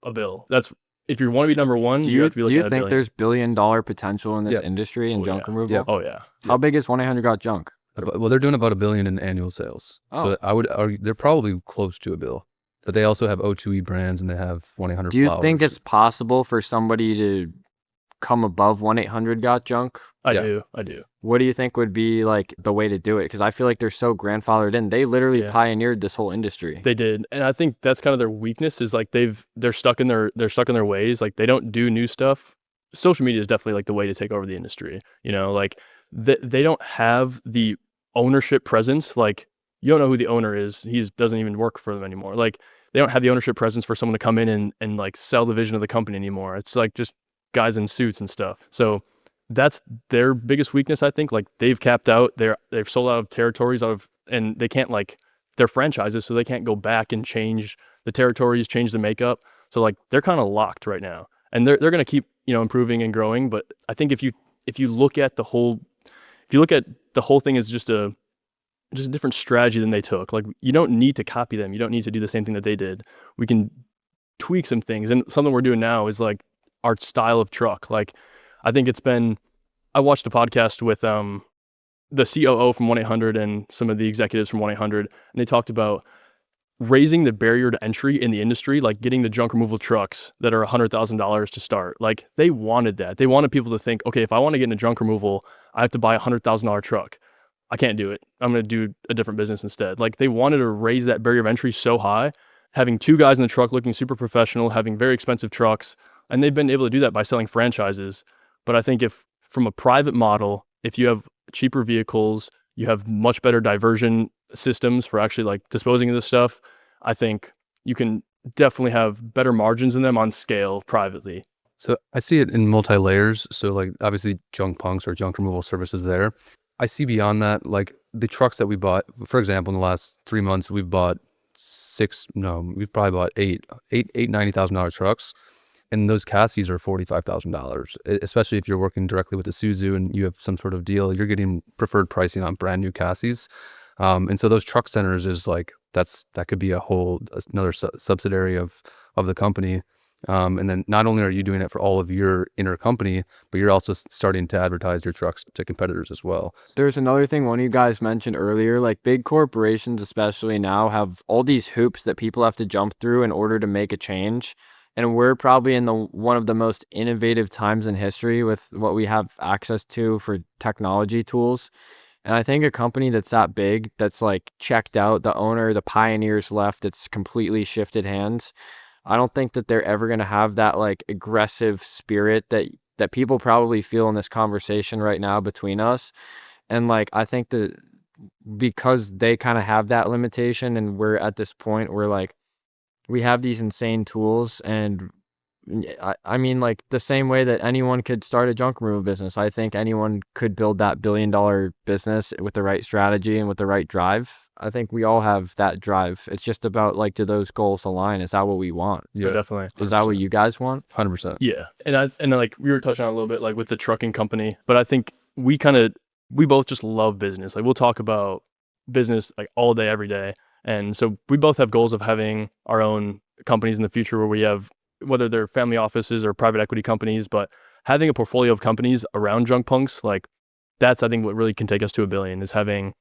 $1 billion. That's if you want to be number one. Do you you have to be looking at $1 think billion. there's $1 billion potential in this Yeah. industry in Oh, junk yeah. removal? Yeah. Oh yeah. How big is 1-800-GOT-JUNK? Well, they're doing about $1 billion in annual sales. So I would argue they're probably close to $1 billion. But they also have O2E brands and they have 1-800 Do you flowers. think it's possible for somebody to come above 1-800-GOT-JUNK? I do. What do you think would be like the way to do it? Because I feel like they're so grandfathered in. They literally Yeah. pioneered this whole industry. They did, and I think that's kind of their weakness. Is like they're stuck in their ways. Like they don't do new stuff. Social media is definitely like the way to take over the industry. Like they don't have the ownership presence. Like you don't know who the owner is. He doesn't even work for them anymore. Like they don't have the ownership presence for someone to come in and like sell the vision of the company anymore. It's like just guys in suits and stuff. So that's their biggest weakness, I think. Like they've capped out. They've sold out of territories and they can't like they're franchises, so they can't go back and change the territories, change the makeup. So like they're kind of locked right now, and they're gonna keep improving and growing. But I think if you look at the whole thing as just a different strategy than they took. Like you don't need to copy them. You don't need to do the same thing that they did. We can tweak some things, and something we're doing now is like our style of truck. Like I think I watched a podcast with the COO from 1-800 and some of the executives from 1-800, and they talked about raising the barrier to entry in the industry, like getting the junk removal trucks that are $100,000 to start. Like they wanted that. They wanted people to think, okay, if I want to get into junk removal, I have to buy a $100,000 truck. I can't do it. I'm going to do a different business instead. Like they wanted to raise that barrier of entry so high, having 2 guys in the truck looking super professional, having very expensive trucks, and they've been able to do that by selling franchises. But I think if from a private model, if you have cheaper vehicles, you have much better diversion systems for actually like disposing of this stuff, I think you can definitely have better margins in them on scale privately. So I see it in multi-layers. So like obviously junk punks or junk removal services there. I see beyond that, like the trucks that we bought, for example, in the last 3 months, we've probably bought eight $90,000 trucks. And those chassis are $45,000, especially if you're working directly with Isuzu and you have some sort of deal, you're getting preferred pricing on brand new chassis. And so those truck centers is like, that could be another subsidiary of the company. And then not only are you doing it for all of your inner company, but you're also starting to advertise your trucks to competitors as well. There's another thing one of you guys mentioned earlier, like big corporations, especially now, have all these hoops that people have to jump through in order to make a change. And we're probably in one of the most innovative times in history with what we have access to for technology tools. And I think a company that's that big, that's like checked out, the owner, the pioneers left, it's completely shifted hands. I don't think that they're ever going to have that like aggressive spirit that people probably feel in this conversation right now between us. And like, I think that because they kind of have that limitation and we're at this point where like, we have these insane tools, and I mean, like the same way that anyone could start a junk removal business, I think anyone could build that $1 billion business with the right strategy and with the right drive. I think we all have that drive. It's just about like, do those goals align? Is that what we want? Yeah, definitely. 100%. Is that what you guys want? 100%. Yeah. And like we were touching on a little bit like with the trucking company, but I think we both just love business. Like we'll talk about business like all day, every day. And so we both have goals of having our own companies in the future where we have, whether they're family offices or private equity companies, but having a portfolio of companies around junk punks, like that's, I think, what really can take us to $1 billion is having,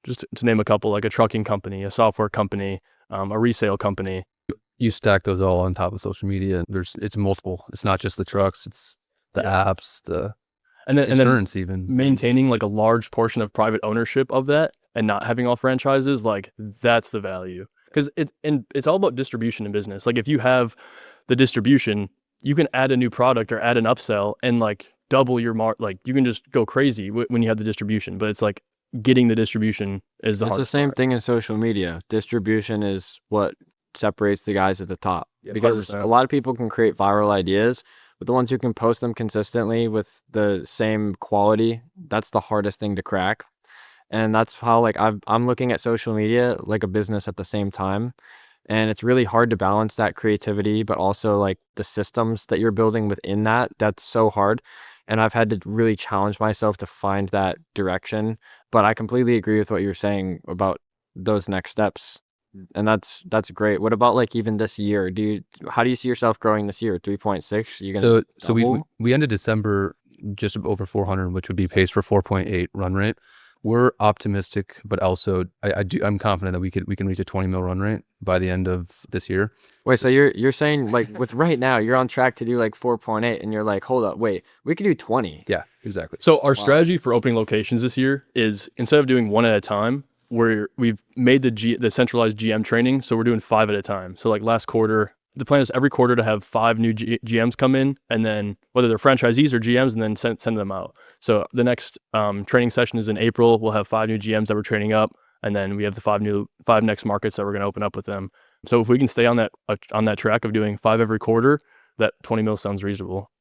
just to name a couple, like a trucking company, a software company, a resale company. You stack those all on top of social media. It's multiple. It's not just the trucks. It's the apps, the insurance, even maintaining like a large portion of private ownership of that and not having all franchises. Like that's the value, because it's all about distribution in business. Like if you have the distribution, you can add a new product or add an upsell and like double your like you can just go crazy when you have the distribution. But it's like getting the distribution is the hardest. It's the same part. thing in social media. Distribution is what separates the guys at the top, Yeah, because 100%. a lot of people can create viral ideas, but the ones who can post them consistently with the same quality, that's the hardest thing to crack. And that's how like I'm looking at social media like a business at the same time. And it's really hard to balance that creativity, but also like the systems that you're building within that. That's so hard. And I've had to really challenge myself to find that direction. But I completely agree with what you're saying about those next steps. And that's great. What about like even this year? How do you see yourself growing this year? 3.6? You gonna So we ended December just over 400, which would be pace for 4.8 run rate. We're optimistic, but also I'm confident that we can reach a 20 mil run rate by the end of this year. Wait, so you're saying like with right now you're on track to do like 4.8, and you're like, hold up, wait, we could do 20. Yeah, exactly. So our strategy for opening locations this year is, instead of doing one at a time, we've made the centralized GM training, so we're doing 5 at a time. So like last quarter, the plan is every quarter to have 5 new GMs come in, and then whether they're franchisees or GMs, and then send them out. So the next training session is in April. We'll have 5 new GMs that we're training up, and then we have the 5 next markets that we're going to open up with them. So if we can stay on that track of doing 5 every quarter, that 20 mil sounds reasonable.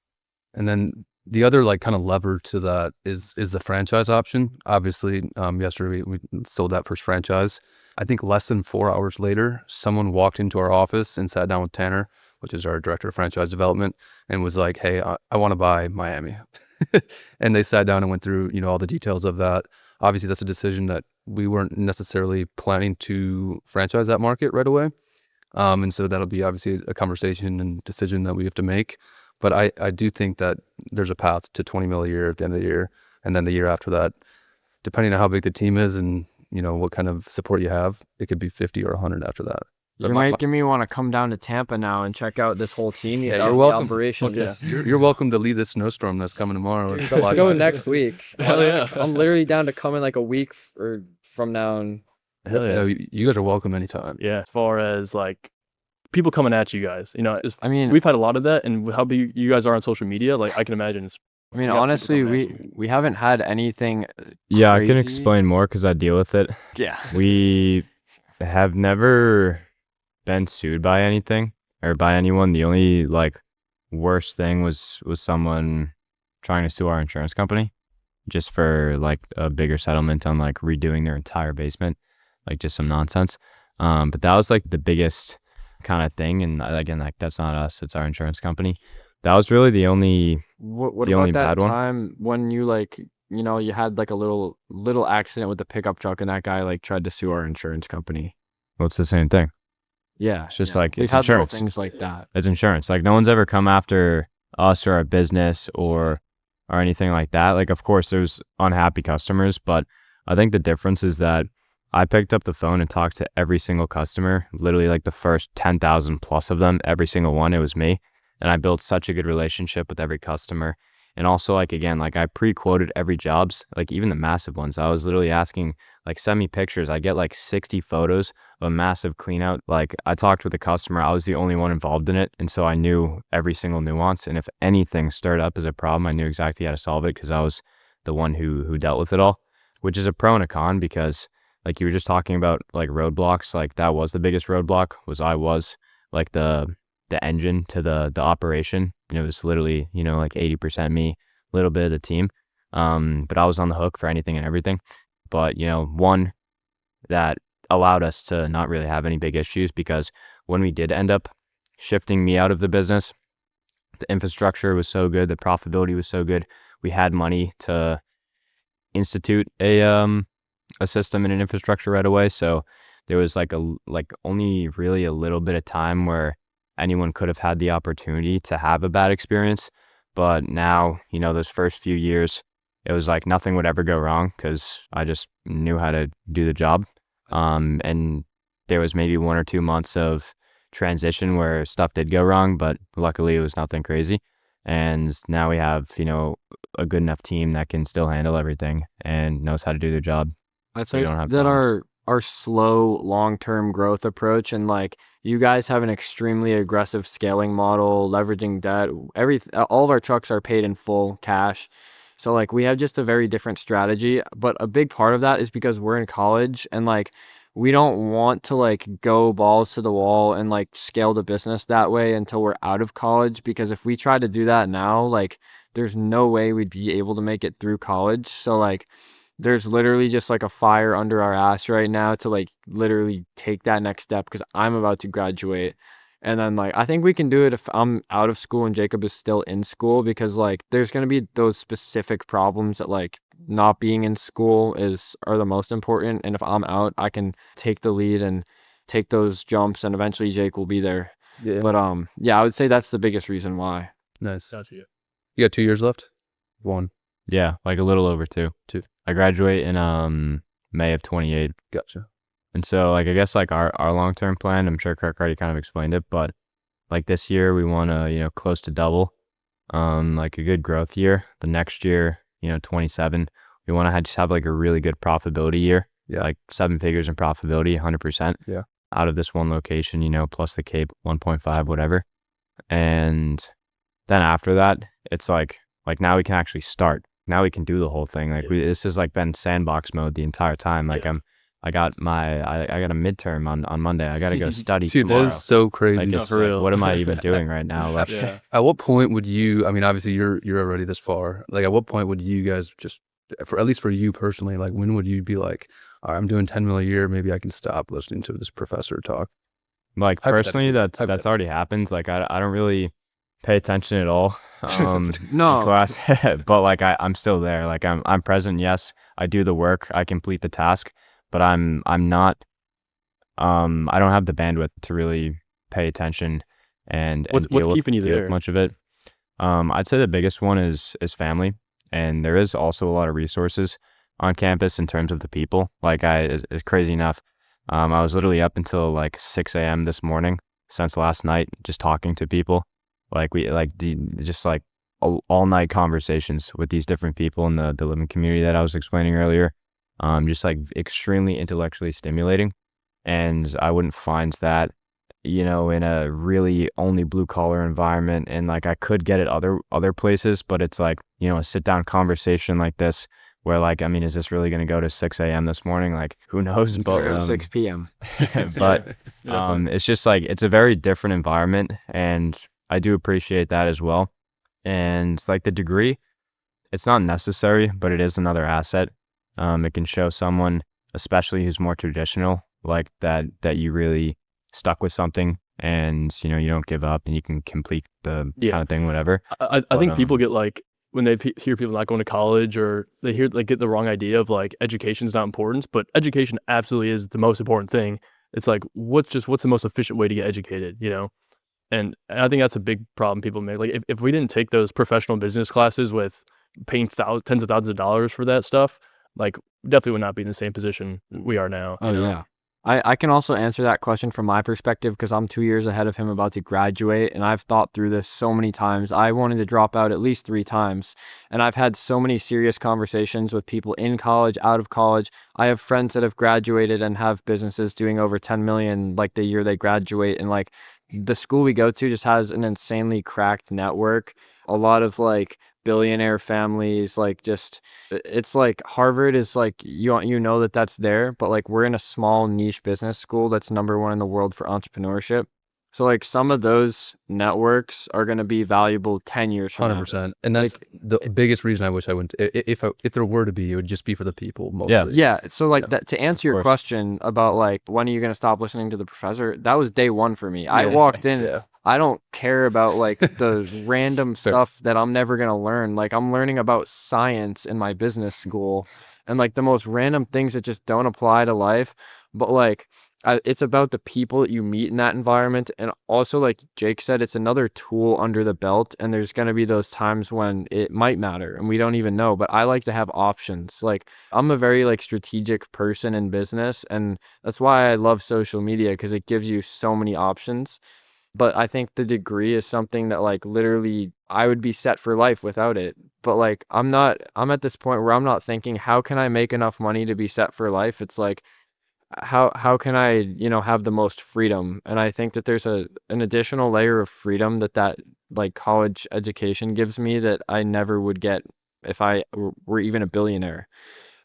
And then the other like kind of lever to that is the franchise option. Obviously, yesterday we sold that first franchise. I think less than 4 hours later, someone walked into our office and sat down with Tanner, which is our director of franchise development, and was like, "Hey, I want to buy Miami." And they sat down and went through, all the details of that. Obviously, that's a decision that we weren't necessarily planning to franchise that market right away. And so that'll be obviously a conversation and decision that we have to make. But I do think that there's a path to 20 mil a year at the end of the year. And then the year after that, depending on how big the team is and, what kind of support you have, it could be 50 or 100 after that. You're making me want to come down to Tampa now and check out this whole team. Yeah, you're welcome. Operation. You're welcome to lead this snowstorm that's coming tomorrow. Dude, let's go next week. Hell yeah. I'm literally down to come in like a week or from now. And Hell yeah. You guys are welcome anytime. Yeah. As far as like people coming at you guys, I mean, we've had a lot of that, and how big you guys are on social media, like I can imagine it's. I mean, you got people honestly, coming at you. we haven't had anything. Yeah, I can crazy. explain more because I deal with it. Yeah. We have never been sued by anything or by anyone. The only like worst thing was someone trying to sue our insurance company just for like a bigger settlement on like redoing their entire basement, like just some nonsense. But that was like the biggest kind of thing. And again, like that's not us, it's our insurance company. That was really the only What the about only that bad one. time when you like, you had like a little accident with the pickup truck and that guy like tried to sue our insurance company? Well, it's the same thing. Yeah. It's just yeah. like, We've it's had little insurance. things like that. It's insurance. Like no one's ever come after us or our business or anything like that. Like of course there's unhappy customers, but I think the difference is that I picked up the phone and talked to every single customer, literally like the first 10,000 plus of them, every single one, it was me. And I built such a good relationship with every customer. And also like, again, like I pre-quoted every jobs, like even the massive ones. I was literally asking, like, send me pictures. I get like 60 photos of a massive clean out. Like I talked with the customer, I was the only one involved in it. And so I knew every single nuance. And if anything stirred up as a problem, I knew exactly how to solve it because I was the one who dealt with it all, which is a pro and a con because like you were just talking about like roadblocks, like that was the biggest roadblock I was like the engine to the operation. And it was literally, like 80% me, a little bit of the team. But I was on the hook for anything and everything. But, one that allowed us to not really have any big issues because when we did end up shifting me out of the business, the infrastructure was so good, the profitability was so good. We had money to institute a system and an infrastructure right away. So there was like only really a little bit of time where anyone could have had the opportunity to have a bad experience. But now, those first few years, it was like nothing would ever go wrong because I just knew how to do the job. And there was maybe 1 or 2 months of transition where stuff did go wrong, but luckily it was nothing crazy. And now we have, a good enough team that can still handle everything and knows how to do their job. I So you think don't have that problems. our slow long-term growth approach and like you guys have an extremely aggressive scaling model, leveraging debt. All of our trucks are paid in full cash. So like we have just a very different strategy, but a big part of that is because we're in college and like we don't want to like go balls to the wall and like scale the business that way until we're out of college, because if we try to do that now, like there's no way we'd be able to make it through college. So like there's literally just like a fire under our ass right now to like literally take that next step because I'm about to graduate. And then like I think we can do it if I'm out of school and Jacob is still in school, because like there's going to be those specific problems that like not being in school are the most important. And if I'm out, I can take the lead and take those jumps and eventually Jake will be there. Yeah. But yeah, I would say that's the biggest reason why. Nice. Gotcha. You got 2 years left? 1. Yeah, like a little over 2. 2. I graduate in May of 28. Gotcha. And so like I guess like our long-term plan, I'm sure Kirk already kind of explained it, but like this year we want to, close to double, like a good growth year. The next year, 27, we want to just have like a really good profitability year. Yeah. Like 7 figures in profitability, 100%. Yeah. Out of this one location, plus the Cape, 1.5, whatever. And then after that, it's like now we can actually start. Now we can do the whole thing. Like this has like been sandbox mode the entire time. Like I got a midterm on Monday. I got to go study Dude, tomorrow. that is so crazy. Like, No, it's for like, real. what am I even doing right now? Like, Yeah. At what point would you, I mean, obviously you're already this far. Like at what point would you guys just, at least for you personally, like when would you be like, all right, I'm doing 10 mil a year, maybe I can stop listening to this professor talk? like personally, Hypothetically. that's already happened. Like I don't really pay attention at all. In No. class, but like I'm still there. Like I'm present. Yes, I do the work. I complete the task, but I'm not. I don't have the bandwidth to really pay attention and What's deal with- keeping you deal with there? much of it. I'd say the biggest one is family, and there is also a lot of resources on campus in terms of the people. Like it's crazy enough. I was literally up until like 6 a.m. this morning since last night, just talking to people. Like just like all night conversations with these different people in the living community that I was explaining earlier. Just like extremely intellectually stimulating. And I wouldn't find that, in a really only blue collar environment. And like I could get it other places, but it's like, a sit down conversation like this where like, I mean, is this really going to go to 6 a.m. this morning? Like, who knows? But 6 p.m. but it's just like, it's a very different environment, and I do appreciate that as well. And like the degree, it's not necessary, but it is another asset. It can show someone, especially who's more traditional, like that you really stuck with something, and you don't give up, and you can complete the kind of thing, whatever. I think people get like, when they hear people not going to college, or they get the wrong idea of like education's not important, but education absolutely is the most important thing. It's like, what's the most efficient way to get educated, And I think that's a big problem people make. Like if we didn't take those professional business classes with paying tens of thousands of dollars for that stuff, like we definitely would not be in the same position we are now. Oh, yeah. I can also answer that question from my perspective because I'm 2 years ahead of him, about to graduate, and I've thought through this so many times. I wanted to drop out at least 3 times, and I've had so many serious conversations with people in college, out of college. I have friends that have graduated and have businesses doing over 10 million like the year they graduate, and like the school we go to just has an insanely cracked network. A lot of like billionaire families, like just, it's like Harvard is like, that's there, but like we're in a small niche business school that's #1 in the world for entrepreneurship. So like some of those networks are going to be valuable 10 years from 100%. And that's like, the biggest reason I wish I went if there were to be, it would just be for the people mostly. Yeah. So like that, to answer your question about like, when are you going to stop listening to the professor? That was day 1 for me. I walked in, I don't care about like the random stuff that I'm never going to learn. Like I'm learning about science in my business school and like the most random things that just don't apply to life. But like, it's about the people that you meet in that environment. And also, like Jake said, it's another tool under the belt. And there's going to be those times when it might matter and we don't even know. But I like to have options. Like I'm a very like strategic person in business. And that's why I love social media, because it gives you so many options. But I think the degree is something that like literally I would be set for life without it. But like I'm at this point where I'm not thinking, how can I make enough money to be set for life? It's like, how can I, have the most freedom? And I think that there's an additional layer of freedom that like college education gives me that I never would get if I were even a billionaire.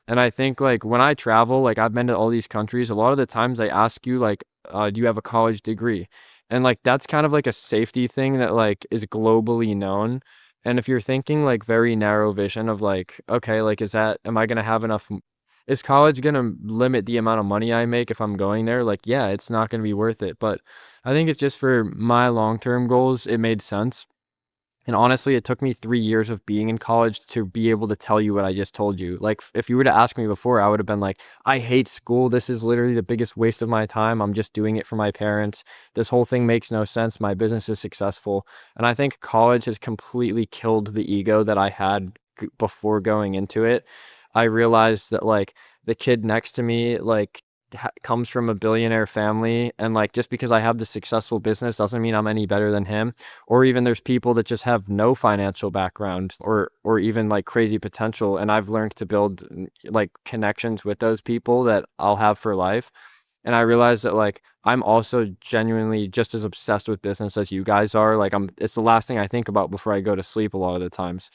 And I think like when I travel, like I've been to all these countries, a lot of the times they ask you like, do you have a college degree? And like that's kind of like a safety thing that like is globally known. And if you're thinking like very narrow vision of like, okay, like am I going to have enough? Is college going to limit the amount of money I make if I'm going there? Like, yeah, it's not going to be worth it. But I think it's just for my long-term goals, it made sense. And honestly, it took me 3 years of being in college to be able to tell you what I just told you. Like, if you were to ask me before, I would have been like, I hate school. This is literally the biggest waste of my time. I'm just doing it for my parents. This whole thing makes no sense. My business is successful. And I think college has completely killed the ego that I had before going into it. I realized that like the kid next to me like comes from a billionaire family, and like just because I have the successful business doesn't mean I'm any better than him. Or even there's people that just have no financial background or even like crazy potential, and I've learned to build like connections with those people that I'll have for life. And I realized that like I'm also genuinely just as obsessed with business as you guys are. Like it's the last thing I think about before I go to sleep a lot of the times.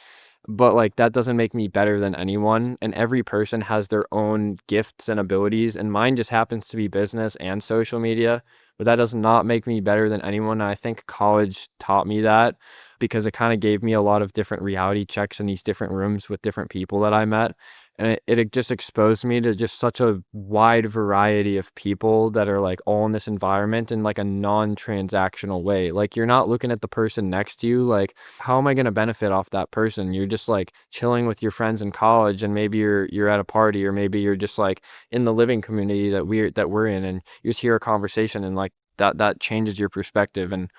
But like that doesn't make me better than anyone, and every person has their own gifts and abilities, and mine just happens to be business and social media. But that does not make me better than anyone. And I think college taught me that, because it kind of gave me a lot of different reality checks in these different rooms with different people that I met. And it just exposed me to just such a wide variety of people that are like all in this environment in like a non-transactional way. Like you're not looking at the person next to you like, how am I going to benefit off that person? You're just like chilling with your friends in college, and maybe you're at a party, or maybe you're just like in the living community that we're in, and you just hear a conversation, and like that changes your perspective. And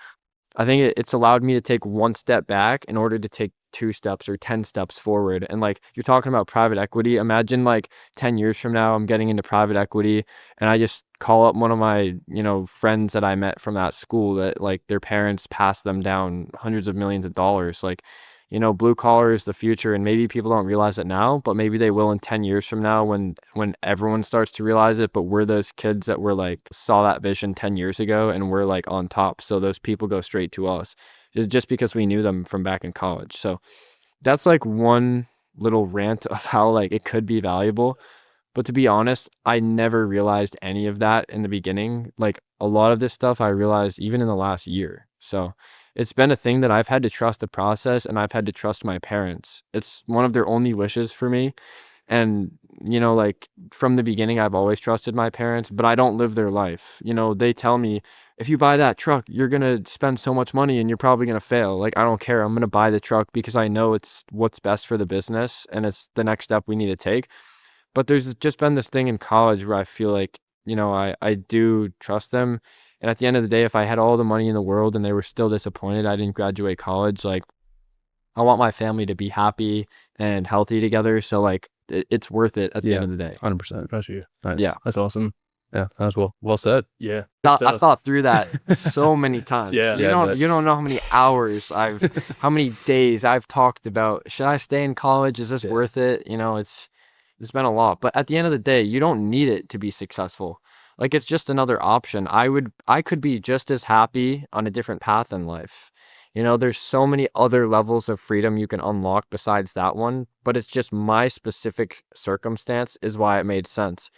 I think it's allowed me to take one step back in order to take 2 steps or 10 steps forward. And like you're talking about private equity. Imagine like 10 years from now, I'm getting into private equity and I just call up one of my, friends that I met from that school that like their parents passed them down hundreds of millions of dollars. Like, blue collar is the future, and maybe people don't realize it now, but maybe they will in 10 years from now when everyone starts to realize it. But we're those kids that were like saw that vision 10 years ago and we're like on top. So those people go straight to us just because we knew them from back in college. So that's like one little rant of how like it could be valuable. But to be honest, I never realized any of that in the beginning. Like a lot of this stuff I realized even in the last year. So it's been a thing that I've had to trust the process, and I've had to trust my parents. It's one of their only wishes for me. And, like from the beginning, I've always trusted my parents, but I don't live their life. They tell me, if you buy that truck, you're going to spend so much money and you're probably going to fail. Like, I don't care. I'm going to buy the truck because I know it's what's best for the business and it's the next step we need to take. But there's just been this thing in college where I feel like, I do trust them. And at the end of the day, if I had all the money in the world and they were still disappointed I didn't graduate college, like I want my family to be happy and healthy together. So like it's worth it at the end of the day. 100%. That's you. Nice. Yeah. That's awesome. Yeah, that's well said. Yeah. I thought through that so many times. Yeah. You don't know how many hours how many days I've talked about, should I stay in college? Is this worth it? It's been a lot, but at the end of the day, you don't need it to be successful. Like it's just another option. I could be just as happy on a different path in life. There's so many other levels of freedom you can unlock besides that one, but it's just my specific circumstance is why it made sense.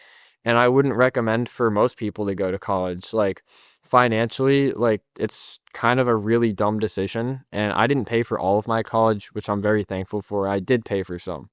And I wouldn't recommend for most people to go to college. Like financially, like it's kind of a really dumb decision. And I didn't pay for all of my college, which I'm very thankful for. I did pay for some.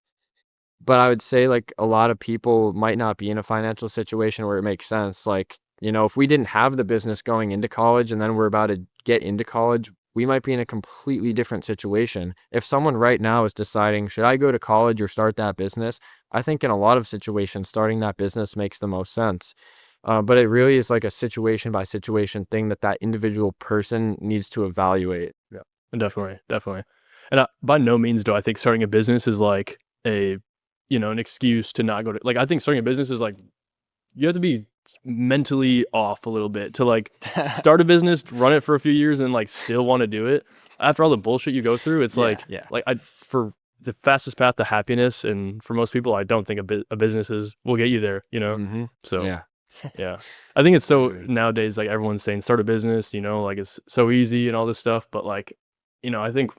But I would say like a lot of people might not be in a financial situation where it makes sense. Like, if we didn't have the business going into college and then we're about to get into college, we might be in a completely different situation. If someone right now is deciding, should I go to college or start that business? I think in a lot of situations, starting that business makes the most sense. But it really is like a situation by situation thing that individual person needs to evaluate. Yeah, definitely. And by no means do I think starting a business is like an excuse to not go to, like, I think starting a business is like, you have to be mentally off a little bit to like start a business, run it for a few years and like still want to do it. After all the bullshit you go through, it's like for the fastest path to happiness. And for most people, I don't think a business will get you there, Mm-hmm. So yeah. I think it's so nowadays, like everyone's saying start a business, like it's so easy and all this stuff. But like, I think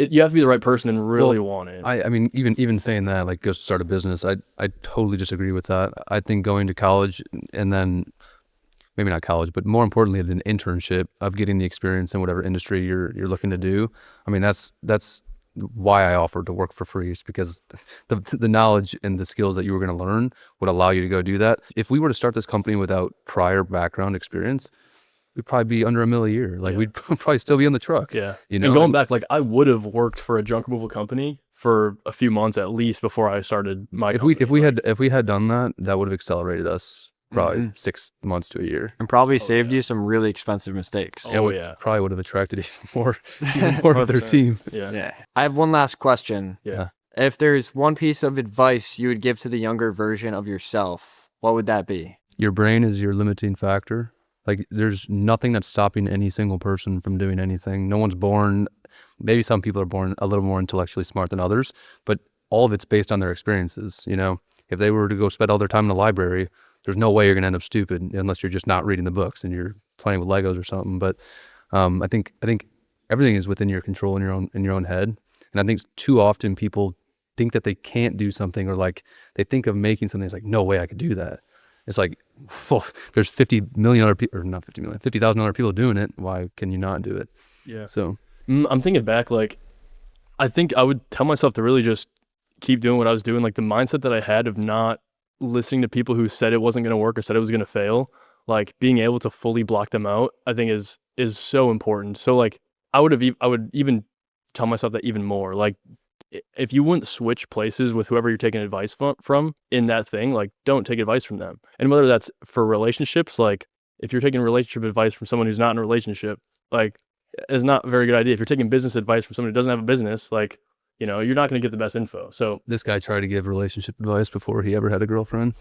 you have to be the right person and really want it. I mean, even saying that, like, go start a business, I totally disagree with that. I think going to college and then maybe not college, but more importantly, an internship of getting the experience in whatever industry you're looking to do. I mean, that's why I offered to work for free, is because the knowledge and the skills that you were going to learn would allow you to go do that. If we were to start this company without prior background experience, we'd probably be under $1 million a year. Like we'd probably still be on the truck. Yeah. And going back, like I would have worked for a junk removal company for a few months at least before I started my company. If we had done that, that would have accelerated us probably 6 months to a year. And probably saved you some really expensive mistakes. Probably would have attracted even more of their team. Yeah. I have one last question. Yeah. If there's one piece of advice you would give to the younger version of yourself, what would that be? Your brain is your limiting factor. Like, there's nothing that's stopping any single person from doing anything. No one's born, maybe some people are born a little more intellectually smart than others, but all of it's based on their experiences. If they were to go spend all their time in the library, there's no way you're going to end up stupid unless you're just not reading the books and you're playing with Legos or something. But I think everything is within your control in your own head. And I think too often people think that they can't do something, or like they think of making something. It's like, no way I could do that. It's like, well, there's 50 million other people, or not 50 million, 50,000 other people doing it. Why can you not do it? Yeah. So I'm thinking back, like, I think I would tell myself to really just keep doing what I was doing. Like the mindset that I had of not listening to people who said it wasn't going to work or said it was going to fail, like being able to fully block them out, I think is so important. So like I would even tell myself that even more, like, if you wouldn't switch places with whoever you're taking advice from in that thing, like don't take advice from them. And whether that's for relationships, like if you're taking relationship advice from someone who's not in a relationship, like it's not a very good idea. If you're taking business advice from someone who doesn't have a business, like you're not going to get the best info. So, This guy tried to give relationship advice before he ever had a girlfriend.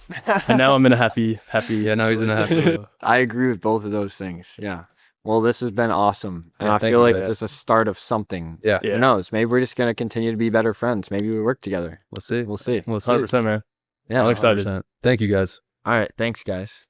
and now I'm in a happy. Yeah, now he's in a happy. I agree with both of those things. Yeah. Well, this has been awesome. And Yeah, I thank feel you, like guys. it's a start of something. Yeah, Yeah. Who knows? Maybe we're just going to continue to be better friends. Maybe we work together. we'll see. We'll see. We'll see. 100%, man. Yeah. I'm excited. 100%. Thank you guys. All right. Thanks, guys.